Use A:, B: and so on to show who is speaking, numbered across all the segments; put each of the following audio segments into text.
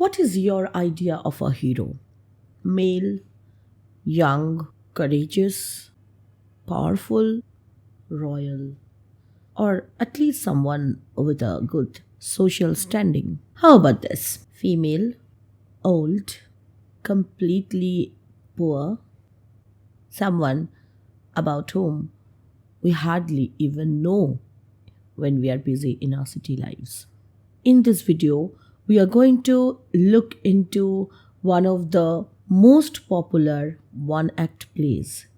A: What is your idea of a hero? Male, young, courageous, powerful, royal, or at least someone with a good social standing? How about this? Female, old, completely poor, someone about whom we hardly even know when we are busy in our city lives. In this video, we are going to look into one of the most popular one-act plays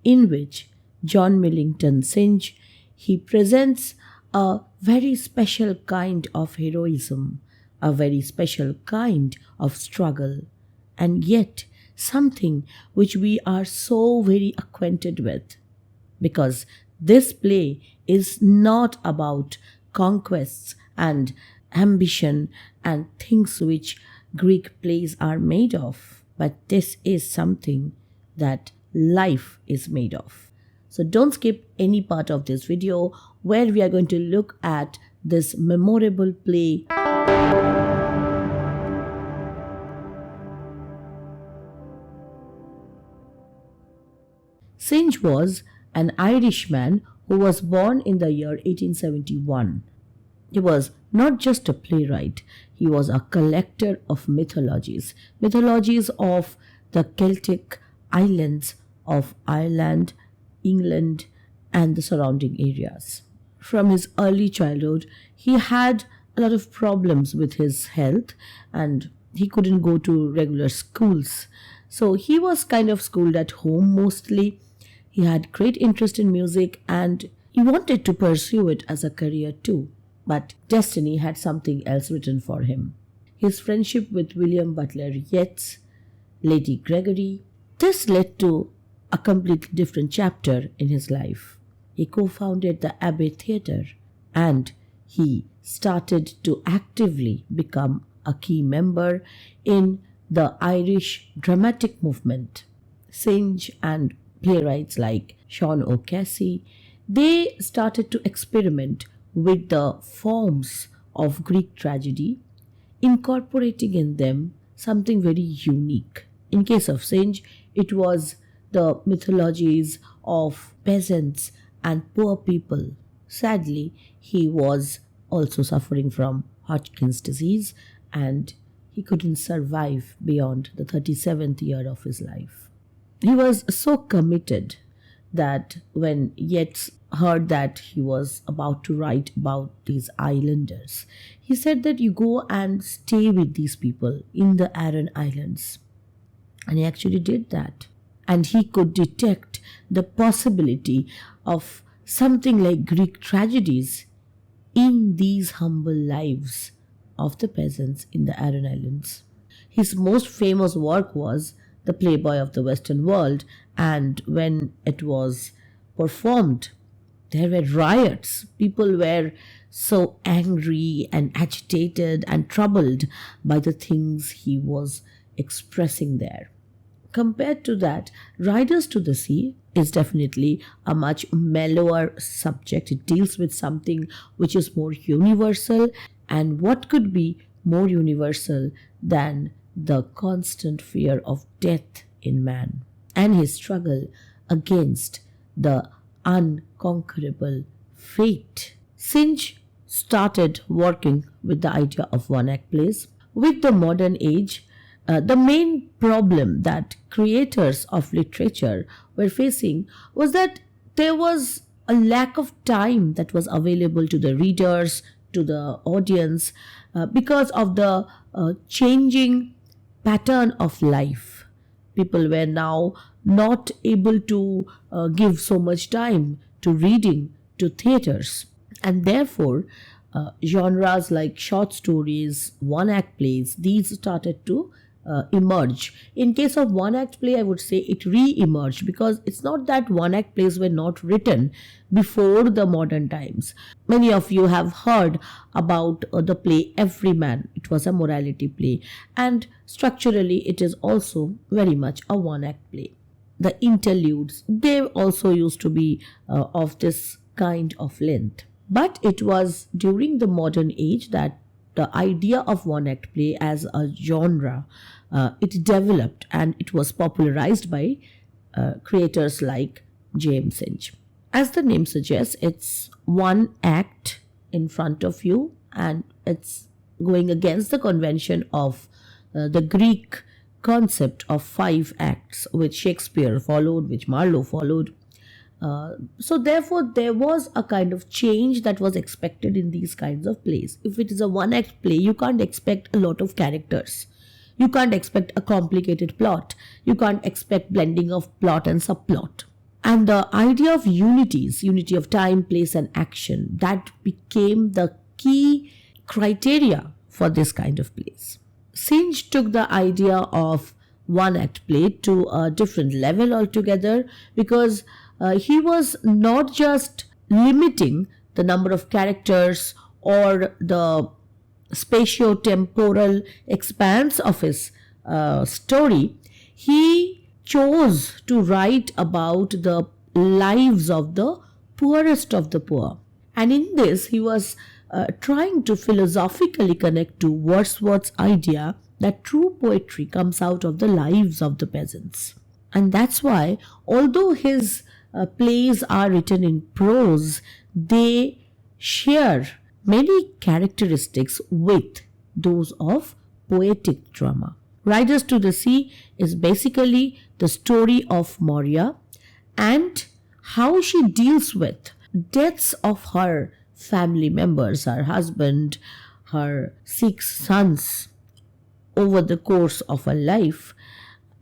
A: in which John Millington Synge he presents a very special kind of heroism, a very special kind of struggle, and yet something which we are so very acquainted with, because this play is not about conquests and ambition and things which Greek plays are made of, but this is something that life is made of. So don't skip any part of this video where we are going to look at this memorable play. Synge was an Irishman who was born in the year 1871. He was not just a playwright, he was a collector of mythologies of the Celtic islands of Ireland, England, and the surrounding areas. From his early childhood, he had a lot of problems with his health and he couldn't go to regular schools. So he was kind of schooled at home mostly. He had great interest in music and he wanted to pursue it as a career too. But destiny had something else written for him. His friendship with William Butler Yeats, Lady Gregory, this led to a completely different chapter in his life. He co-founded the Abbey Theatre and he started to actively become a key member in the Irish dramatic movement. Synge and playwrights like Sean O'Casey, they started to experiment with the forms of Greek tragedy, incorporating in them something very unique. In case of Synge, it was the mythologies of peasants and poor people. Sadly, he was also suffering from Hodgkin's disease and he couldn't survive beyond the 37th year of his life. He was so committed that when Yeats heard that he was about to write about these islanders, he said that you go and stay with these people in the Aran Islands. And he actually did that. And he could detect the possibility of something like Greek tragedies in these humble lives of the peasants in the Aran Islands. His most famous work was The Playboy of the Western World, and when it was performed, there were riots. People were so angry and agitated and troubled by the things he was expressing there. Compared to that, Riders to the Sea is definitely a much mellower subject. It deals with something which is more universal, and what could be more universal than the constant fear of death in man and his struggle against the unconquerable fate. Synge started working with the idea of one-act plays. With the modern age, the main problem that creators of literature were facing was that there was a lack of time that was available to the readers, to the audience, because of the changing pattern of life. People were now not able to give so much time to reading, to theaters, and therefore genres like short stories, one-act plays, these started to emerge. In case of one-act play, I would say it re-emerged, because it's not that one-act plays were not written before the modern times. Many of you have heard about the play Everyman. It was a morality play, and structurally it is also very much a one-act play. The interludes, they also used to be of this kind of length. But it was during the modern age that the idea of one-act play as a genre, it developed and it was popularized by creators like James Synge. As the name suggests, it's one act in front of you, and it's going against the convention of the Greek concept of 5 acts, which Shakespeare followed, which Marlowe followed. So therefore, there was a kind of change that was expected in these kinds of plays. If it is a one-act play, you can't expect a lot of characters. You can't expect a complicated plot. You can't expect blending of plot and subplot. And the idea of unity of time, place, and action, that became the key criteria for this kind of plays. Synge took the idea of one-act play to a different level altogether, because he was not just limiting the number of characters or the spatio-temporal expanse of his story. He chose to write about the lives of the poorest of the poor. And in this, he was trying to philosophically connect to Wordsworth's idea that true poetry comes out of the lives of the peasants. And that's why, although his plays are written in prose, they share many characteristics with those of poetic drama. Riders to the Sea is basically the story of Moria and how she deals with deaths of her family members, her husband, her 6 sons over the course of her life.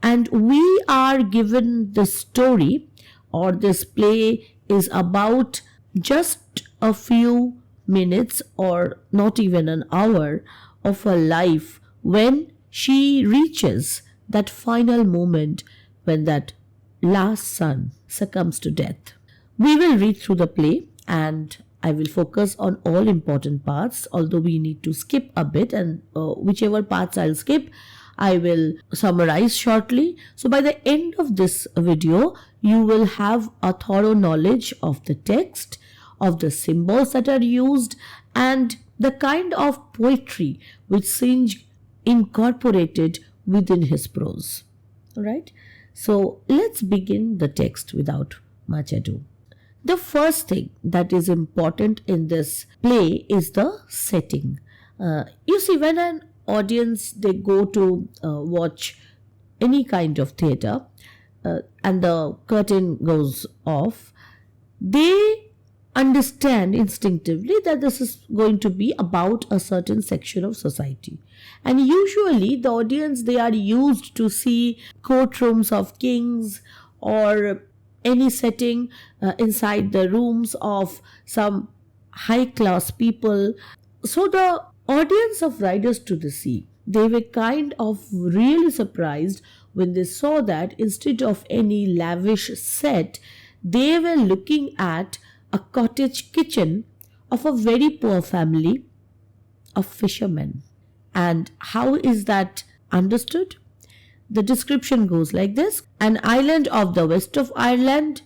A: And we are given the story, or this play is about just a few minutes or not even an hour of her life when she reaches that final moment when that last son succumbs to death. We will read through the play and I will focus on all important parts, although we need to skip a bit, and whichever parts I'll skip, I will summarize shortly. So by the end of this video, you will have a thorough knowledge of the text, of the symbols that are used, and the kind of poetry which Synge incorporated within his prose. Alright, so let's begin the text without much ado. The first thing that is important in this play is the setting. You see, when an audience, they go to watch any kind of theatre and the curtain goes off, they understand instinctively that this is going to be about a certain section of society. And usually the audience, they are used to see courtrooms of kings or any setting inside the rooms of some high class people. So the audience of Riders to the Sea, they were kind of really surprised when they saw that instead of any lavish set, they were looking at a cottage kitchen of a very poor family of fishermen. And how is that understood? The description goes like this: an island of the west of Ireland,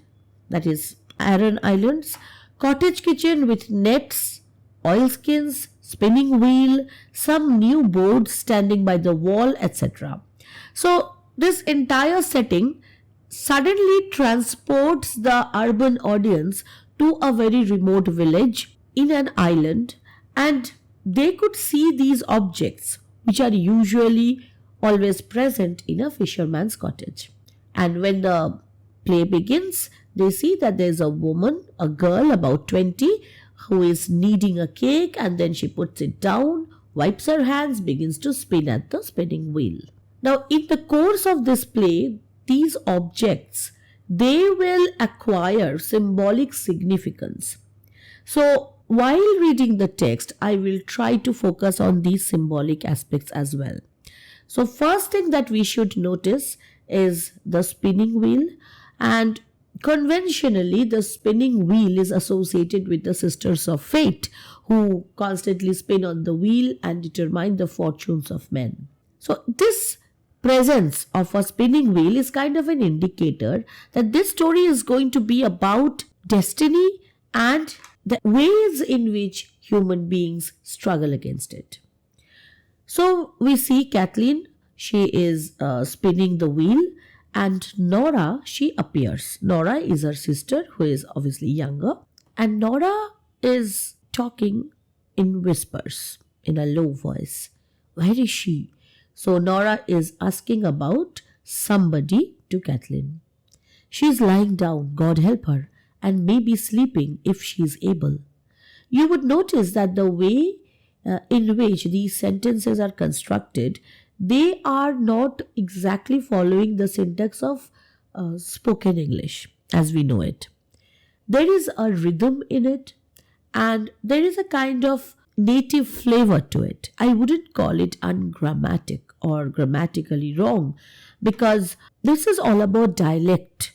A: that is Aran Islands, cottage kitchen with nets, oilskins, spinning wheel, some new boards standing by the wall, etc. So this entire setting suddenly transports the urban audience to a very remote village in an island, and they could see these objects which are usually always present in a fisherman's cottage. And when the play begins, they see that there's a woman, a girl about 20, who is kneading a cake, and then she puts it down, wipes her hands, begins to spin at the spinning wheel. Now, in the course of this play, these objects, they will acquire symbolic significance. So, while reading the text, I will try to focus on these symbolic aspects as well. So, first thing that we should notice is the spinning wheel, and conventionally the spinning wheel is associated with the Sisters of Fate, who constantly spin on the wheel and determine the fortunes of men. So, this presence of a spinning wheel is kind of an indicator that this story is going to be about destiny and the ways in which human beings struggle against it. So we see Kathleen, she is spinning the wheel, and Nora, she appears. Nora is her sister, who is obviously younger, and Nora is talking in whispers, in a low voice. Where is she? So Nora is asking about somebody to Kathleen. She is lying down, God help her, and maybe sleeping if she is able. You would notice that the way in which these sentences are constructed, they are not exactly following the syntax of spoken English as we know it. There is a rhythm in it, and there is a kind of native flavor to it. I wouldn't call it ungrammatic or grammatically wrong, because this is all about dialect.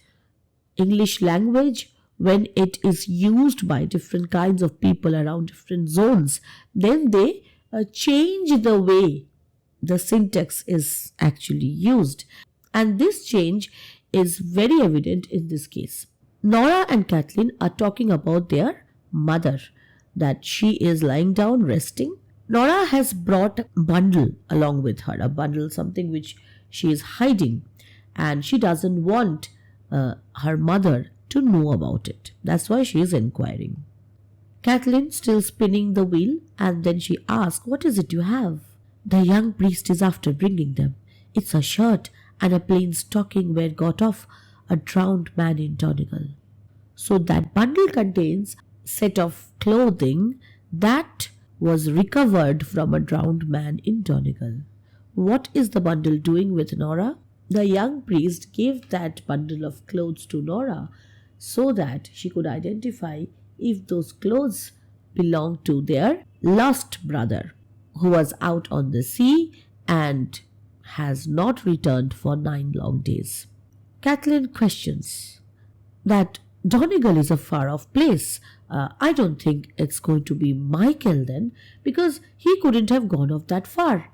A: English language, when it is used by different kinds of people around different zones, then they change the way the syntax is actually used. And this change is very evident in this case. Nora and Kathleen are talking about their mother, that she is lying down resting. Nora has brought a bundle along with her, a bundle, something which she is hiding, and she doesn't want her mother to know about it. That's why she is inquiring. Kathleen still spinning the wheel, and then she asks, "What is it you have?" "The young priest is after bringing them. It's a shirt and a plain stocking where got off a drowned man in Donegal." So that bundle contains set of clothing that was recovered from a drowned man in Donegal. What is the bundle doing with Nora? The young priest gave that bundle of clothes to Nora so that she could identify if those clothes belonged to their lost brother, who was out on the sea and has not returned for 9 long days. Kathleen questions that Donegal is a far-off place. I don't think it's going to be MPhil then, because he couldn't have gone off that far.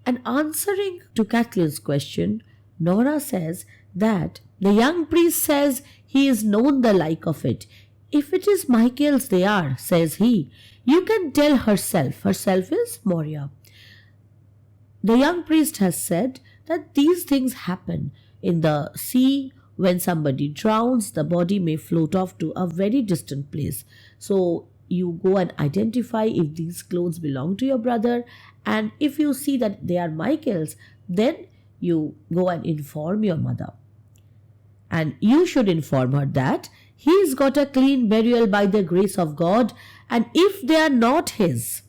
A: And answering to Kathleen's question, Nora says that the young priest says he is known the like of it. "If it is MPhil's they are," says he, "you can tell herself." Herself is Moria. The young priest has said that these things happen in the sea. When somebody drowns, the body may float off to a very distant place. So you go and identify if these clothes belong to your brother, and if you see that they are MPhil's, then you go and inform your mother. And you should inform her that he's got a clean burial by the grace of God, and if they are not his.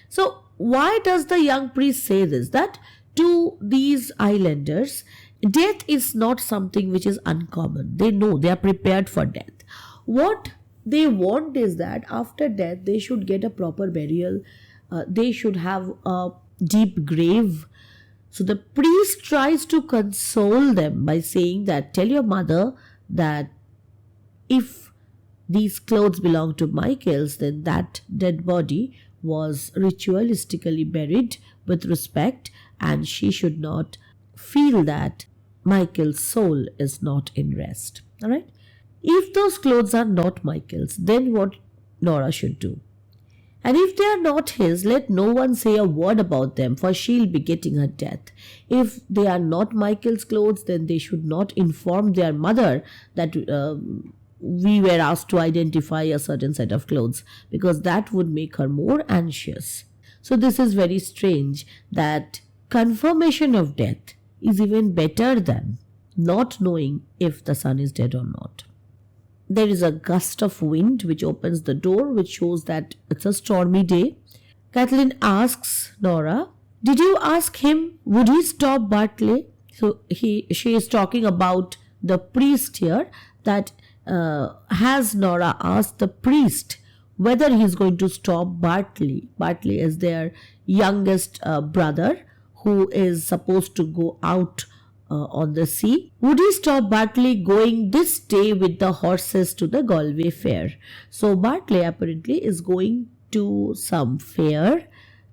A: So why does the young priest say this? That to these islanders, death is not something which is uncommon. They know, they are prepared for death. What they want is that after death they should get a proper burial. They should have a deep grave. So the priest tries to console them by saying that, "Tell your mother that if these clothes belong to MPhil's, then that dead body was ritualistically buried with respect, and she should not feel that MPhil's soul is not in rest." All right. If those clothes are not MPhil's, then what Nora should do? "And if they are not his, let no one say a word about them, for she'll be getting her death." If they are not MPhil's clothes, then they should not inform their mother that we were asked to identify a certain set of clothes, because that would make her more anxious. So this is very strange, that confirmation of death is even better than not knowing if the son is dead or not. There is a gust of wind which opens the door, which shows that it's a stormy day. Kathleen asks Nora, "Did you ask him, would he stop Bartley?" So she is talking about the priest here, that has Nora asked the priest whether he is going to stop Bartley. Bartley is their youngest brother, who is supposed to go out on the sea. "Would he stop Bartley going this day with the horses to the Galway fair?" So Bartley apparently is going to some fair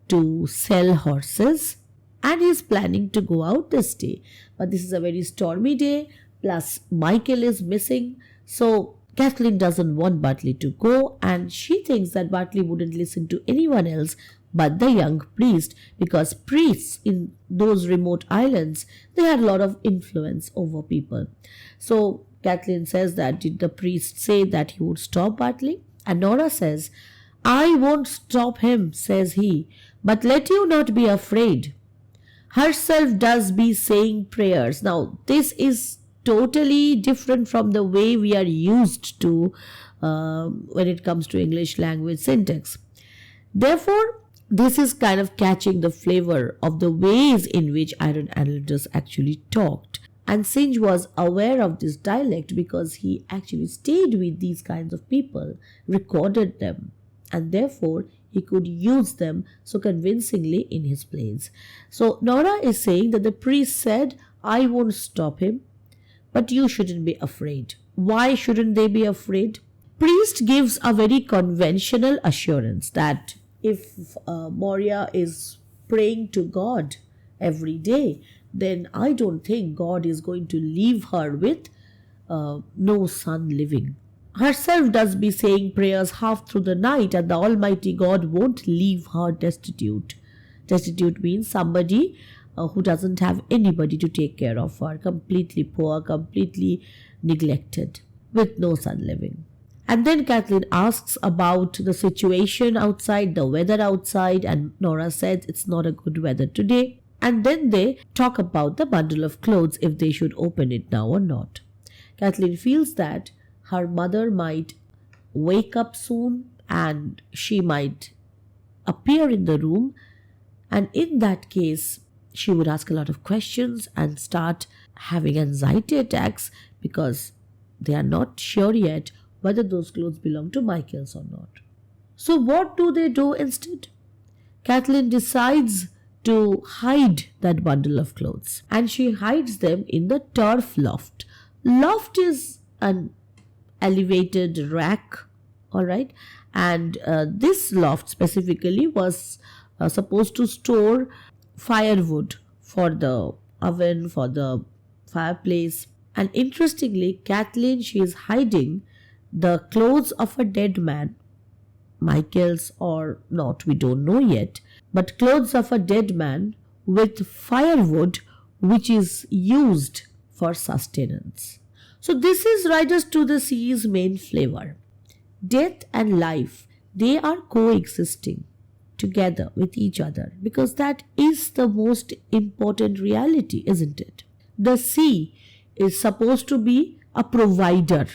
A: to sell horses, and he is planning to go out this day. But this is a very stormy day, plus MPhil is missing. So Kathleen doesn't want Bartley to go, and she thinks that Bartley wouldn't listen to anyone else but the young priest, because priests in those remote islands, they had a lot of influence over people. So Kathleen says that, did the priest say that he would stop Bartley? And Nora says, I won't stop him, says he, but let you not be afraid. Herself does be saying prayers. Now, this is totally different from the way we are used to when it comes to English language syntax. Therefore, this is kind of catching the flavor of the ways in which Aran Islanders actually talked. And Synge was aware of this dialect because he actually stayed with these kinds of people, recorded them, and therefore he could use them so convincingly in his plays. So Nora is saying that the priest said, I won't stop him, but you shouldn't be afraid. Why shouldn't they be afraid? Priest gives a very conventional assurance that if Moria is praying to God every day, then I don't think God is going to leave her with no son living. Herself does be saying prayers half through the night, and the Almighty God won't leave her destitute. Destitute means somebody who doesn't have anybody to take care of her, completely poor, completely neglected, with no son living. And then Kathleen asks about the situation outside, the weather outside, and Nora says it's not a good weather today. And then they talk about the bundle of clothes, if they should open it now or not. Kathleen feels that her mother might wake up soon and she might appear in the room, and in that case she would ask a lot of questions and start having anxiety attacks because they are not sure yet whether those clothes belong to MPhil's or not. So what do they do instead? Kathleen decides to hide that bundle of clothes, and she hides them in the turf loft. Loft is an elevated rack, all right, and this loft specifically was supposed to store firewood for the oven, for the fireplace. And interestingly, Kathleen, she is hiding the clothes of a dead man, MPhil's or not, we don't know yet, but clothes of a dead man with firewood which is used for sustenance. So this is Riders to the Sea's main flavor. Death and life, they are coexisting together with each other, because that is the most important reality, isn't it? The sea is supposed to be a provider,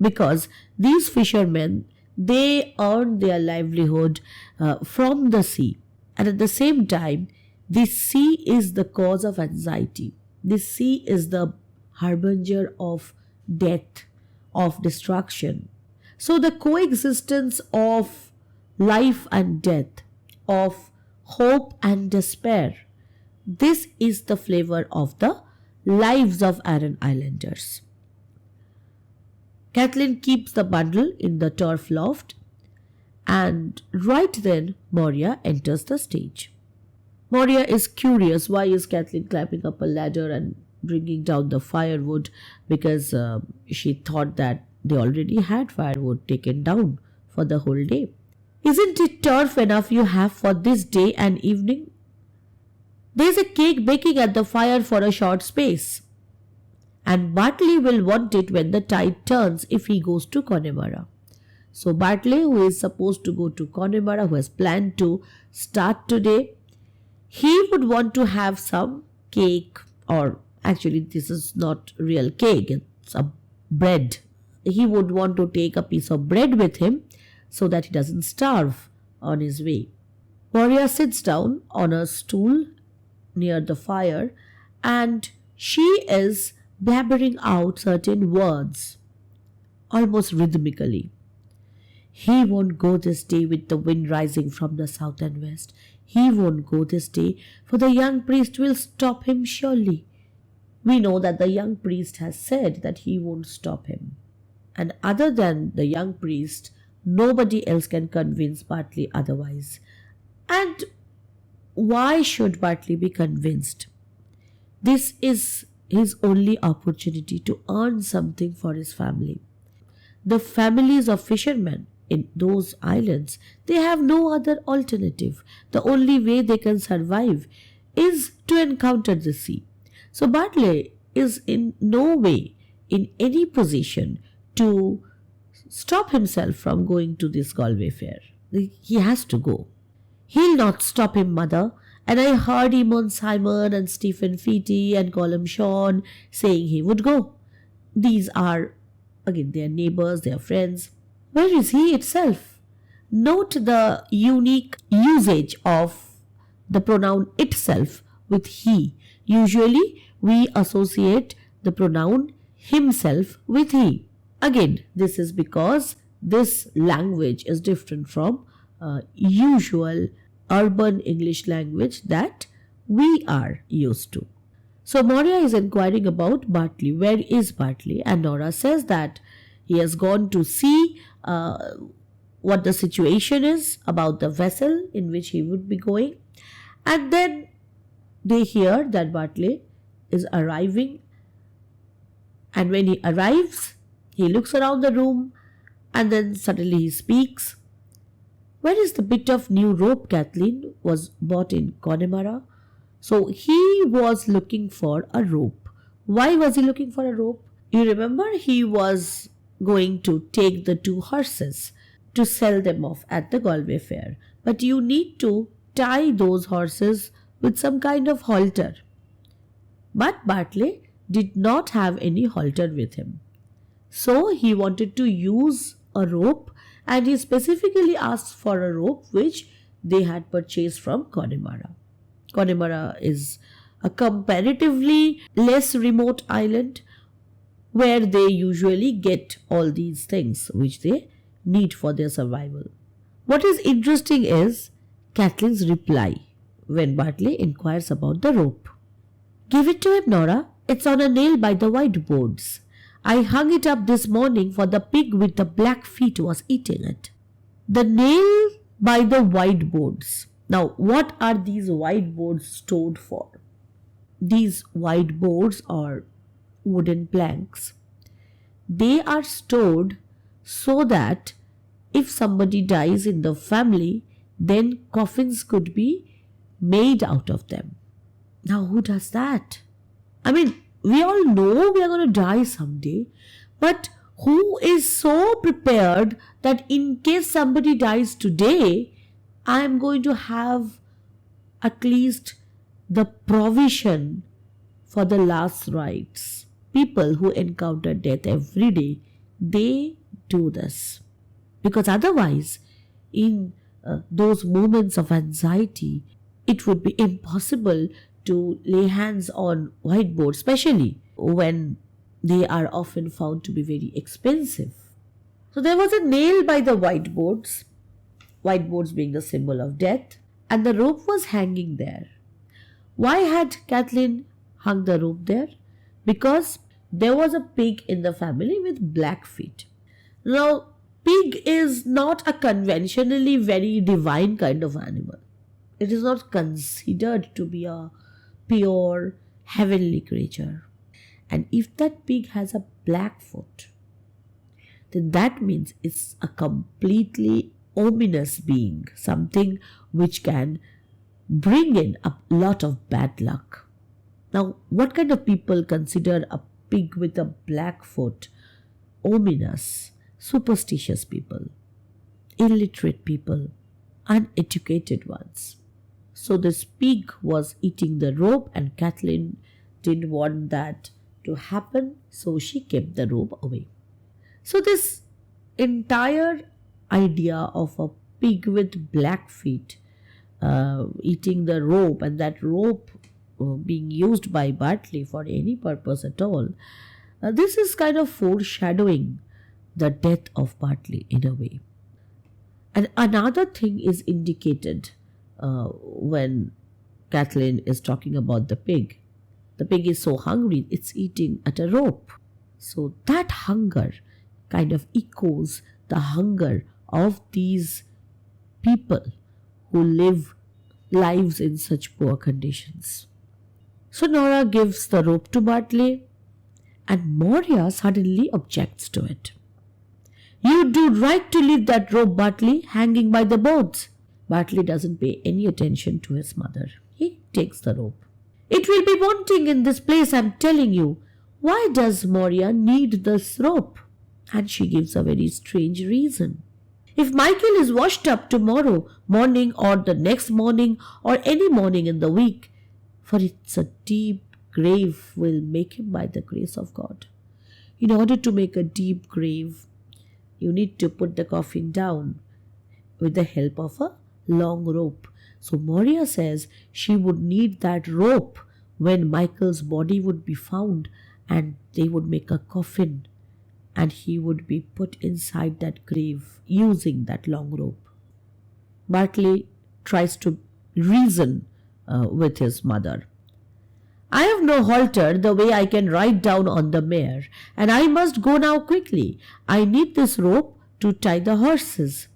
A: because these fishermen, they earn their livelihood from the sea. And at the same time, this sea is the cause of anxiety. This sea is the harbinger of death, of destruction. So the coexistence of life and death, of hope and despair, this is the flavor of the lives of Aran Islanders. Kathleen keeps the bundle in the turf loft, and right then Moria enters the stage. Moria is curious, why is Kathleen climbing up a ladder and bringing down the firewood, because she thought that they already had firewood taken down for the whole day. Isn't it turf enough you have for this day and evening? There's a cake baking at the fire for a short space, and Bartley will want it when the tide turns if he goes to Connemara. So Bartley, who is supposed to go to Connemara, who has planned to start today, he would want to have some cake, or actually this is not real cake, it's a bread. He would want to take a piece of bread with him so that he doesn't starve on his way. Moria sits down on a stool near the fire, and she is blabbering out certain words, almost rhythmically. He won't go this day with the wind rising from the south and west. He won't go this day, for the young priest will stop him surely. We know that the young priest has said that he won't stop him. And other than the young priest, nobody else can convince Bartley otherwise. And why should Bartley be convinced? This is his only opportunity to earn something for his family. The families of fishermen in those islands, they have no other alternative. The only way they can survive is to encounter the sea. So Bartley is in no way in any position to stop himself from going to this Galway fair. He has to go. He'll not stop him, mother. And I heard Eamon Simon and Stephen Feety and Colum Sean saying he would go. These are, again, their neighbors, their friends. Where is he itself? Note the unique usage of the pronoun itself with he. Usually, we associate the pronoun himself with he. Again, this is because this language is different from usual urban English language that we are used to. So Moria is inquiring about Bartley. Where is Bartley? And Nora says that he has gone to see what the situation is about the vessel in which he would be going. And then they hear that Bartley is arriving. And when he arrives, he looks around the room and then suddenly he speaks. Where is the bit of new rope Kathleen was bought in Connemara? So he was looking for a rope. Why was he looking for a rope? You remember he was going to take the 2 horses to sell them off at the Galway fair. But you need to tie those horses with some kind of halter. But Bartley did not have any halter with him. So he wanted to use a rope, and he specifically asked for a rope which they had purchased from Connemara. Connemara is a comparatively less remote island where they usually get all these things which they need for their survival. What is interesting is Kathleen's reply when Bartley inquires about the rope. Give it to him, Nora. It's on a nail by the whiteboards. I hung it up this morning for the pig with the black feet was eating it. The nail by the whiteboards. Now, what are these whiteboards stored for? These whiteboards are wooden planks. They are stored so that if somebody dies in the family, then coffins could be made out of them. Now, who does that? I mean, we all know we are going to die someday, but who is so prepared that in case somebody dies today, I am going to have at least the provision for the last rites. People who encounter death every day, they do this. Because otherwise, in those moments of anxiety, it would be impossible to lay hands on whiteboards, especially when they are often found to be very expensive. So there was a nail by the whiteboards being the symbol of death, and the rope was hanging there. Why had Kathleen hung the rope there? Because there was a pig in the family with black feet. Now, pig is not a conventionally very divine kind of animal. It is not considered to be a pure heavenly creature. And if that pig has a black foot, then that means it's a completely ominous being, something which can bring in a lot of bad luck. Now, what kind of people consider a pig with a black foot ominous? Superstitious people, illiterate people, uneducated ones. So this pig was eating the rope, and Kathleen didn't want that to happen, so she kept the rope away. So this entire idea of a pig with black feet eating the rope, and that rope being used by Bartley for any purpose at all, this is kind of foreshadowing the death of Bartley in a way. And another thing is indicated when Kathleen is talking about the pig. The pig is so hungry, it's eating at a rope. So that hunger kind of echoes the hunger of these people who live lives in such poor conditions. So Nora gives the rope to Bartley, and Moria suddenly objects to it. You do right to leave that rope, Bartley, hanging by the boards. Bartley doesn't pay any attention to his mother. He takes the rope. It will be wanting in this place, I'm telling you. Why does Moria need this rope? And she gives a very strange reason. If MPhil is washed up tomorrow morning or the next morning or any morning in the week, for it's a deep grave will make him by the grace of God. In order to make a deep grave, you need to put the coffin down with the help of a long rope. So Moria says she would need that rope when MPhil's body would be found, and they would make a coffin and he would be put inside that grave using that long rope. Bartley tries to reason with his mother. I have no halter the way I can ride down on the mare, and I must go now quickly. I need this rope to tie the horses.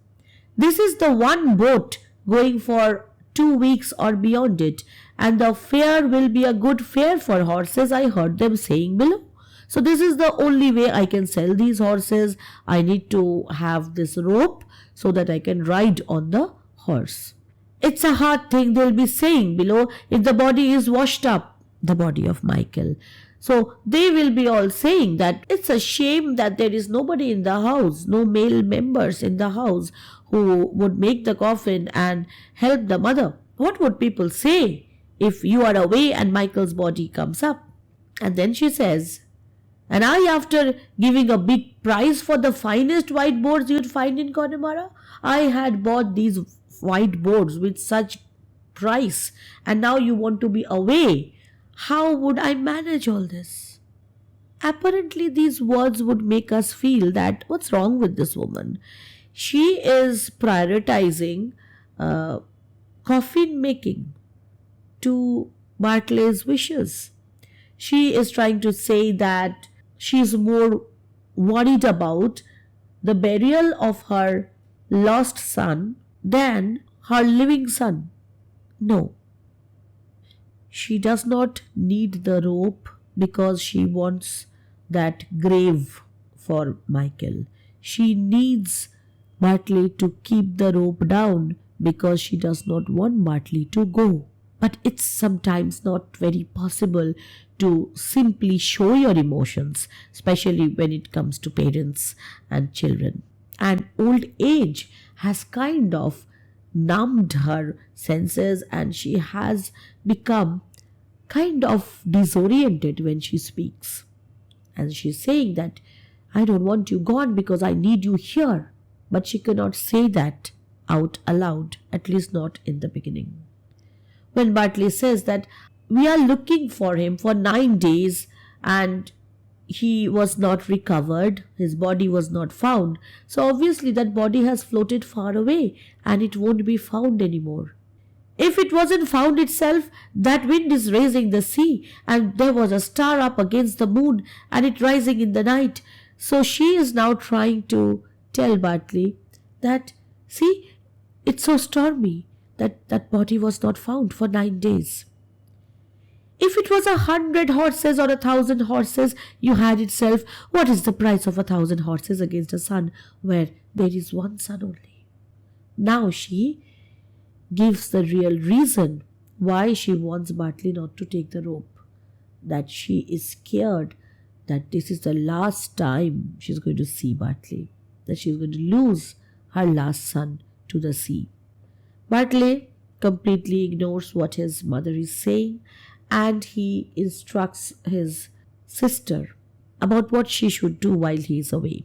A: This is the one boat going for 2 weeks or beyond it, and the fare will be a good fare for horses, I heard them saying below. So this is the only way I can sell these horses. I need to have this rope so that I can ride on the horse. It's a hard thing they'll be saying below if the body is washed up, the body of MPhil. So they will be all saying that it's a shame that there is nobody in the house, no male members in the house who would make the coffin and help the mother. What would people say if you are away and MPhil's body comes up? And then she says, and I, after giving a big price for the finest white boards you'd find in Connemara, I had bought these white boards with such price, and now you want to be away. How would I manage all this? Apparently these words would make us feel that what's wrong with this woman? She is prioritizing coffin making to Bartley's wishes. She is trying to say that she is more worried about the burial of her lost son than her living son. No. She does not need the rope because she wants that grave for MPhil. She needs Bartley to keep the rope down because she does not want Bartley to go. But it's sometimes not very possible to simply show your emotions, especially when it comes to parents and children. And old age has kind of numbed her senses, and she has become kind of disoriented when she speaks. And she's saying that I don't want you gone because I need you here. But she cannot say that out aloud, at least not in the beginning. When Bartley says that we are looking for him for 9 days and he was not recovered, his body was not found. So obviously that body has floated far away and it won't be found anymore. If it wasn't found itself, that wind is raising the sea and there was a star up against the moon and it rising in the night. So she is now trying to tell Bartley that, see, it's so stormy that body was not found for 9 days. If it was 100 horses or 1,000 horses you had itself, what is the price of 1,000 horses against a son where there is one son only? Now she gives the real reason why she wants Bartley not to take the rope. That she is scared that this is the last time she's going to see Bartley. That she's going to lose her last son to the sea. Bartley completely ignores what his mother is saying, and he instructs his sister about what she should do while he is away.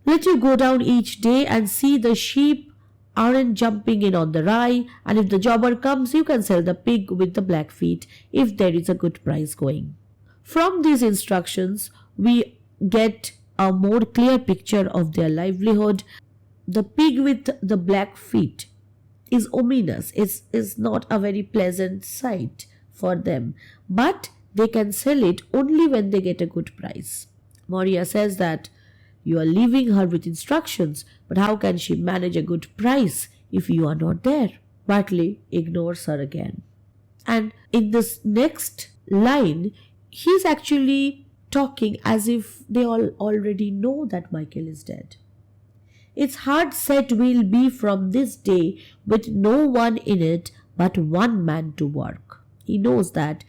A: Let you go down each day and see the sheep aren't jumping in on the rye, and if the jobber comes, you can sell the pig with the black feet if there is a good price going. From these instructions, we get a more clear picture of their livelihood. The pig with the black feet is ominous. It's not a very pleasant sight for them, but they can sell it only when they get a good price. Moria says that you are leaving her with instructions, but how can she manage a good price if you are not there? Bartley ignores her again. And in this next line, he's actually talking as if they all already know that MPhil is dead. Its hard set will be from this day with no one in it but one man to work. He knows that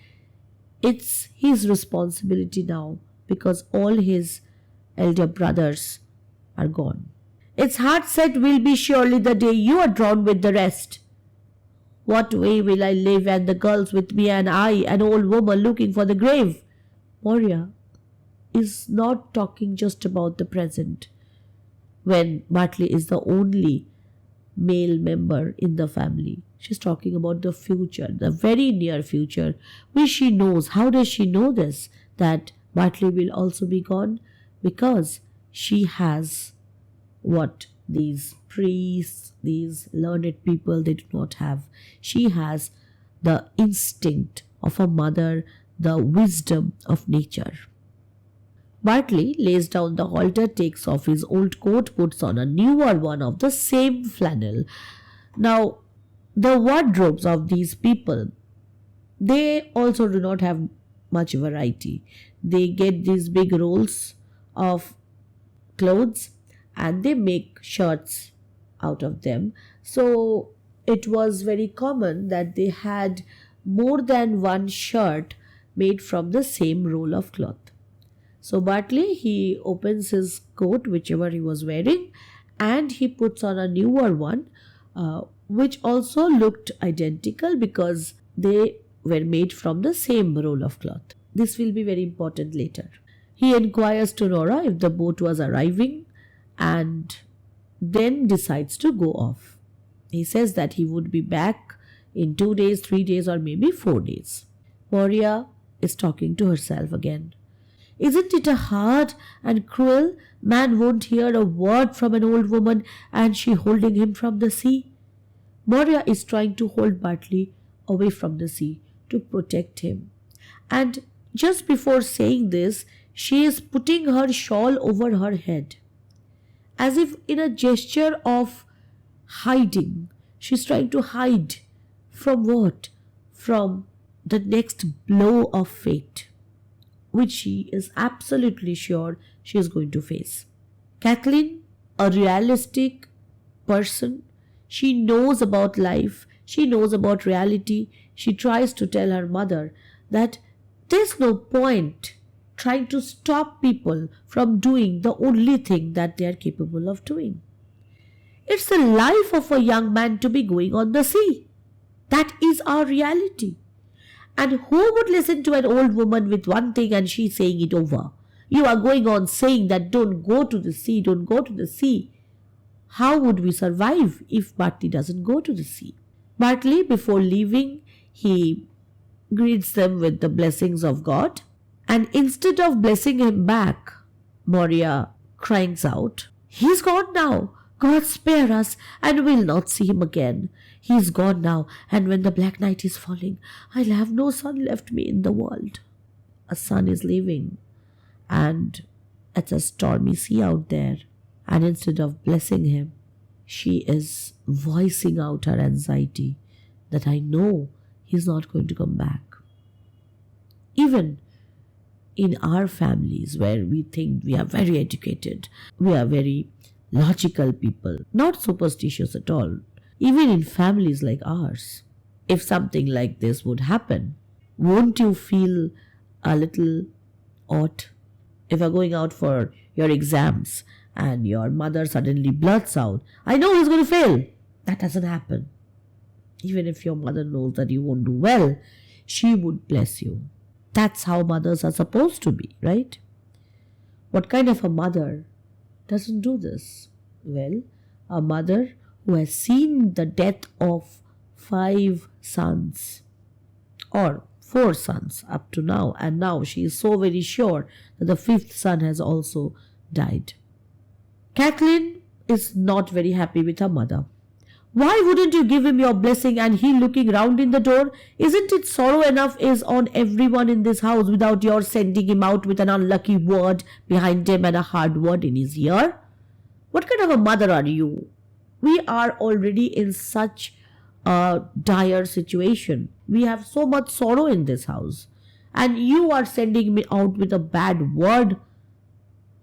A: it's his responsibility now because all his elder brothers are gone. Its hard set will be surely the day you are drawn with the rest. What way will I live and the girls with me and I, an old woman looking for the grave? Moria is not talking just about the present, when Bartley is the only male member in the family. She's talking about the future, the very near future, which she knows. How does she know this? That Bartley will also be gone? Because she has what these priests, these learned people, they do not have. She has the instinct of a mother, the wisdom of nature. Bartley lays down the halter, takes off his old coat, puts on a newer one of the same flannel. Now, the wardrobes of these people, they also do not have much variety. They get these big rolls of clothes and they make shirts out of them. So it was very common that they had more than one shirt made from the same roll of cloth. So Bartley, he opens his coat, whichever he was wearing, and he puts on a newer one, which also looked identical because they were made from the same roll of cloth. This will be very important later. He inquires to Nora if the boat was arriving and then decides to go off. He says that he would be back in 2 days, 3 days, or maybe 4 days. Moria is talking to herself again. Isn't it a hard and cruel? Man won't hear a word from an old woman and she holding him from the sea. Moria is trying to hold Bartley away from the sea to protect him. And just before saying this, she is putting her shawl over her head, as if in a gesture of hiding. She's trying to hide from what? From the next blow of fate, which she is absolutely sure she is going to face. Kathleen, a realistic person, she knows about life, she knows about reality. She tries to tell her mother that there's no point trying to stop people from doing the only thing that they are capable of doing. It's the life of a young man to be going on the sea. That is our reality. And who would listen to an old woman with one thing and she saying it over? You are going on saying that don't go to the sea, don't go to the sea. How would we survive if Bartley doesn't go to the sea? Bartley, before leaving, he greets them with the blessings of God. And instead of blessing him back, Moria cries out, "He's gone now. God spare us, and we'll not see him again. He's gone now, and when the black night is falling, I'll have no son left me in the world." A son is leaving, and it's a stormy sea out there. And instead of blessing him, she is voicing out her anxiety that I know he's not going to come back. Even in our families, where we think we are very educated, we are very logical people, not superstitious at all, even in families like ours, if something like this would happen, won't you feel a little odd? If you're going out for your exams and your mother suddenly blurts out, "I know he's going to fail." That doesn't happen. Even if your mother knows that you won't do well, she would bless you. That's how mothers are supposed to be, right? What kind of a mother doesn't do this? Well, a mother who has seen the death of 5 sons or 4 sons up to now, and now she is so very sure that the 5th son has also died. Kathleen is not very happy with her mother. "Why wouldn't you give him your blessing?" And he looking round in the door, "Isn't it sorrow enough is on everyone in this house without your sending him out with an unlucky word behind him and a hard word in his ear? What kind of a mother are you? We are already in such a dire situation. We have so much sorrow in this house. And you are sending me out with a bad word.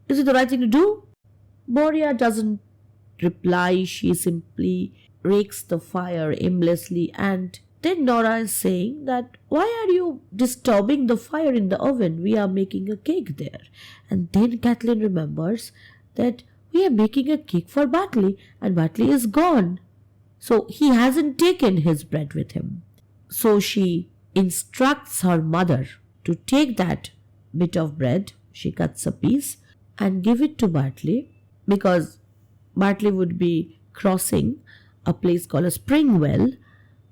A: Is it the right thing to do?" Moria doesn't reply. She simply rakes the fire aimlessly, and then Nora is saying that, why are you disturbing the fire in the oven? We are making a cake there. And then Kathleen remembers that we are making a cake for Bartley, and Bartley is gone. So he hasn't taken his bread with him. So she instructs her mother to take that bit of bread. She cuts a piece and give it to Bartley, because Bartley would be crossing a place called a spring well,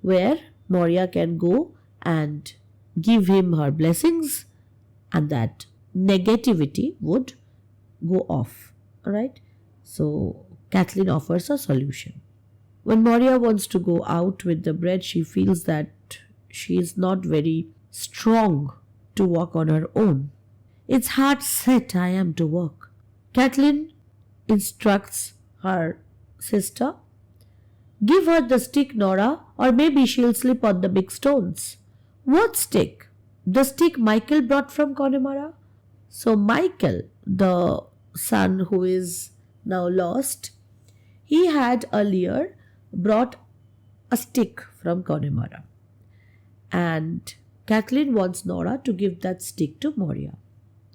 A: where Moria can go and give him her blessings, and that negativity would go off. Alright? So Kathleen offers a solution. When Moria wants to go out with the bread, she feels that she is not very strong to walk on her own. It's hard set I am to walk. Kathleen instructs her sister, give her the stick, Nora, or maybe she'll slip on the big stones. What stick? The stick Michael brought from Connemara? So Michael, the son who is now lost, he had earlier brought a stick from Connemara. And Kathleen wants Nora to give that stick to Moria.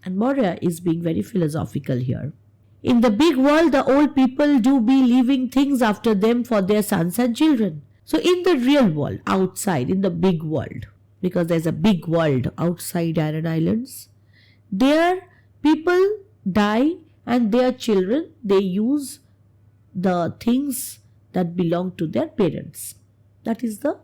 A: And Moria is being very philosophical here. In the big world, the old people do be leaving things after them for their sons and children. So in the real world, outside, in the big world, because there's a big world outside Aran Islands, there people die and their children, they use the things that belong to their parents. That is the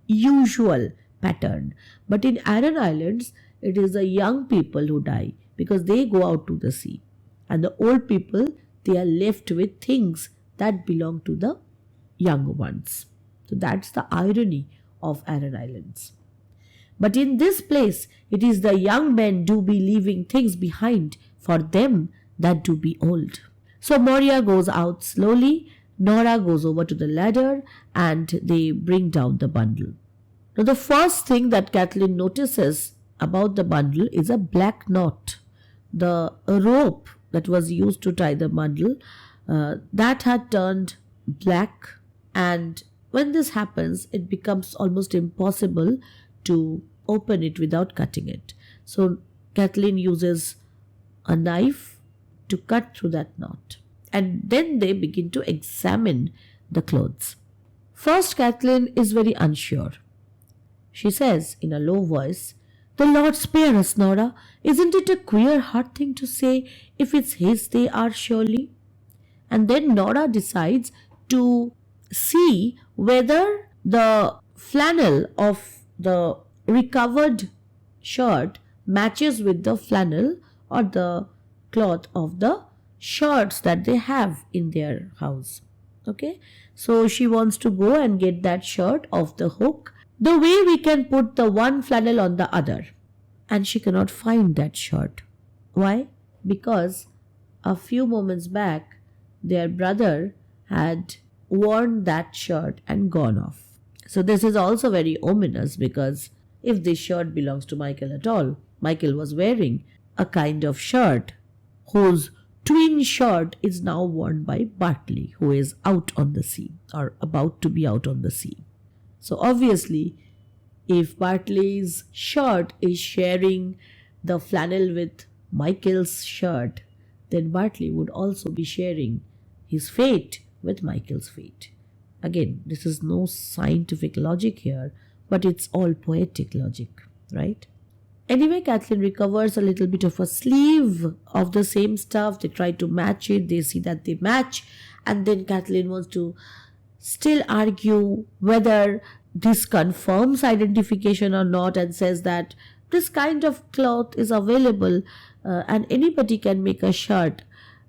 A: usual pattern. But in Aran Islands, it is the young people who die because they go out to the sea. And the old people, they are left with things that belong to the young ones. So that's the irony of Aran Islands. But in this place, it is the young men do be leaving things behind for them that do be old. So Moria goes out slowly. Nora goes over to the ladder and they bring down the bundle. Now the first thing that Kathleen notices about the bundle is a black knot. The rope that was used to tie the bundle, that had turned black, and when this happens, it becomes almost impossible to open it without cutting it. So Kathleen uses a knife to cut through that knot, and then they begin to examine the clothes. First, Kathleen is very unsure. She says in a low voice, "The Lord spare us, Nora. Isn't it a queer, hard thing to say? If it's his, they are surely." And then Nora decides to see whether the flannel of the recovered shirt matches with the flannel or the cloth of the shirts that they have in their house. Okay, so she wants to go and get that shirt off the hook, the way we can put the one flannel on the other. And she cannot find that shirt. Why? Because a few moments back, their brother had worn that shirt and gone off. So this is also very ominous, because if this shirt belongs to Michael at all, Michael was wearing a kind of shirt whose twin shirt is now worn by Bartley, who is out on the sea or about to be out on the sea. So obviously, if Bartley's shirt is sharing the flannel with Michael's shirt, then Bartley would also be sharing his fate with Michael's fate. Again, this is no scientific logic here, but it's all poetic logic, right? Anyway, Kathleen recovers a little bit of a sleeve of the same stuff. They try to match it. They see that they match. And then Kathleen wants to still argue whether this confirms identification or not, and says that this kind of cloth is available and anybody can make a shirt.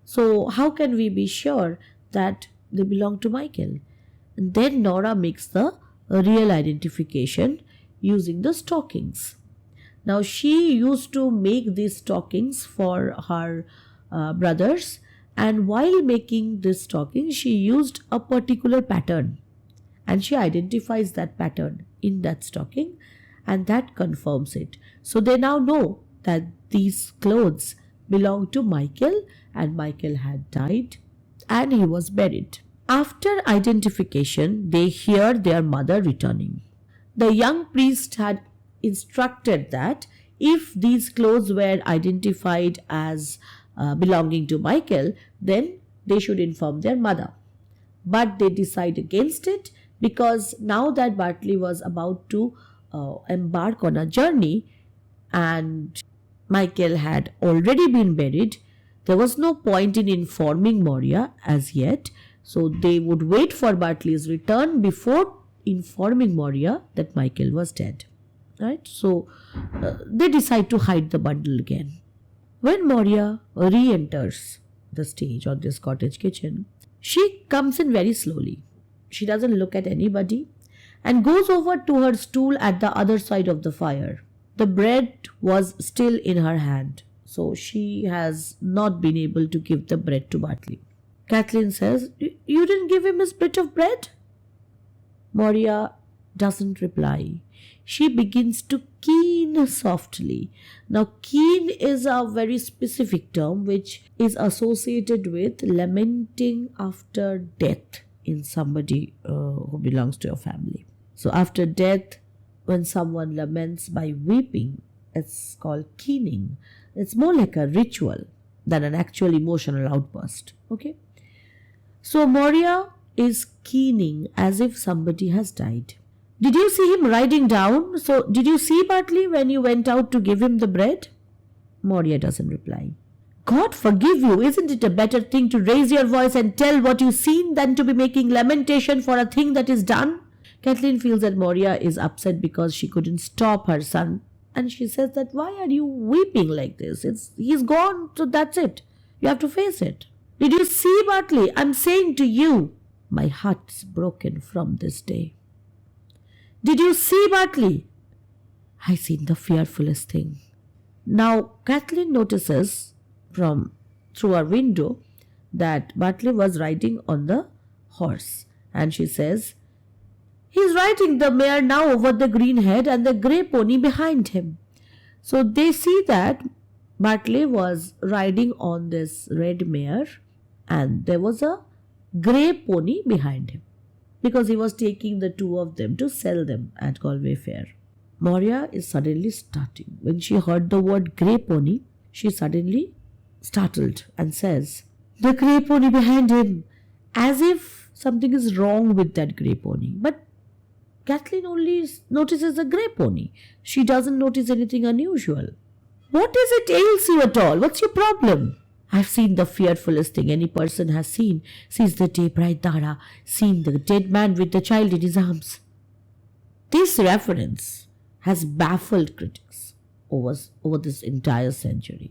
A: So how can we be sure that they belong to Michael? And then Nora makes the real identification using the stockings. Now she used to make these stockings for her brothers, and while making this stocking she used a particular pattern, and she identifies that pattern in that stocking, and that confirms it. So they now know that these clothes belong to Michael, and Michael had died, and he was buried. After identification, they hear their mother returning. The young priest had instructed that if these clothes were identified as belonging to MPhil, then they should inform their mother. But they decide against it because now that Bartley was about to embark on a journey and MPhil had already been buried, there was no point in informing Moria as yet. So they would wait for Bartley's return before informing Moria that MPhil was dead. Right? So they decide to hide the bundle again. When Moria re-enters the stage or this cottage kitchen, she comes in very slowly. She doesn't look at anybody and goes over to her stool at the other side of the fire. The bread was still in her hand, so she has not been able to give the bread to Bartley. Kathleen says, "You didn't give him his bit of bread?" Moria doesn't reply. She begins to keen softly. Now, keen is a very specific term which is associated with lamenting after death in somebody who belongs to your family. So, after death, when someone laments by weeping, it's called keening. It's more like a ritual than an actual emotional outburst. Okay? So, Moria is keening as if somebody has died. "Did you see him riding down? So, did you see Bartley when you went out to give him the bread?" Moria doesn't reply. "God forgive you, isn't it a better thing to raise your voice and tell what you've seen than to be making lamentation for a thing that is done?" Kathleen feels that Moria is upset because she couldn't stop her son. And she says that, "Why are you weeping like this? He's gone, so that's it. You have to face it. Did you see Bartley? I'm saying to you, my heart's broken from this day. Did you see Bartley?" "I seen the fearfulest thing." Now, Kathleen notices through her window that Bartley was riding on the horse. And she says, "He's riding the mare now over the green head and the grey pony behind him." So they see that Bartley was riding on this red mare and there was a grey pony behind him, because he was taking the two of them to sell them at Galway Fair. Moria is suddenly starting. When she heard the word grey pony, she suddenly startled and says, "The grey pony behind him," as if something is wrong with that grey pony. But Kathleen only notices a grey pony. She doesn't notice anything unusual. "What is it ails you at all? What's your problem?" "I've seen the fearfulest thing any person has seen since the day Bride Dara seen the dead man with the child in his arms." This reference has baffled critics over this entire century.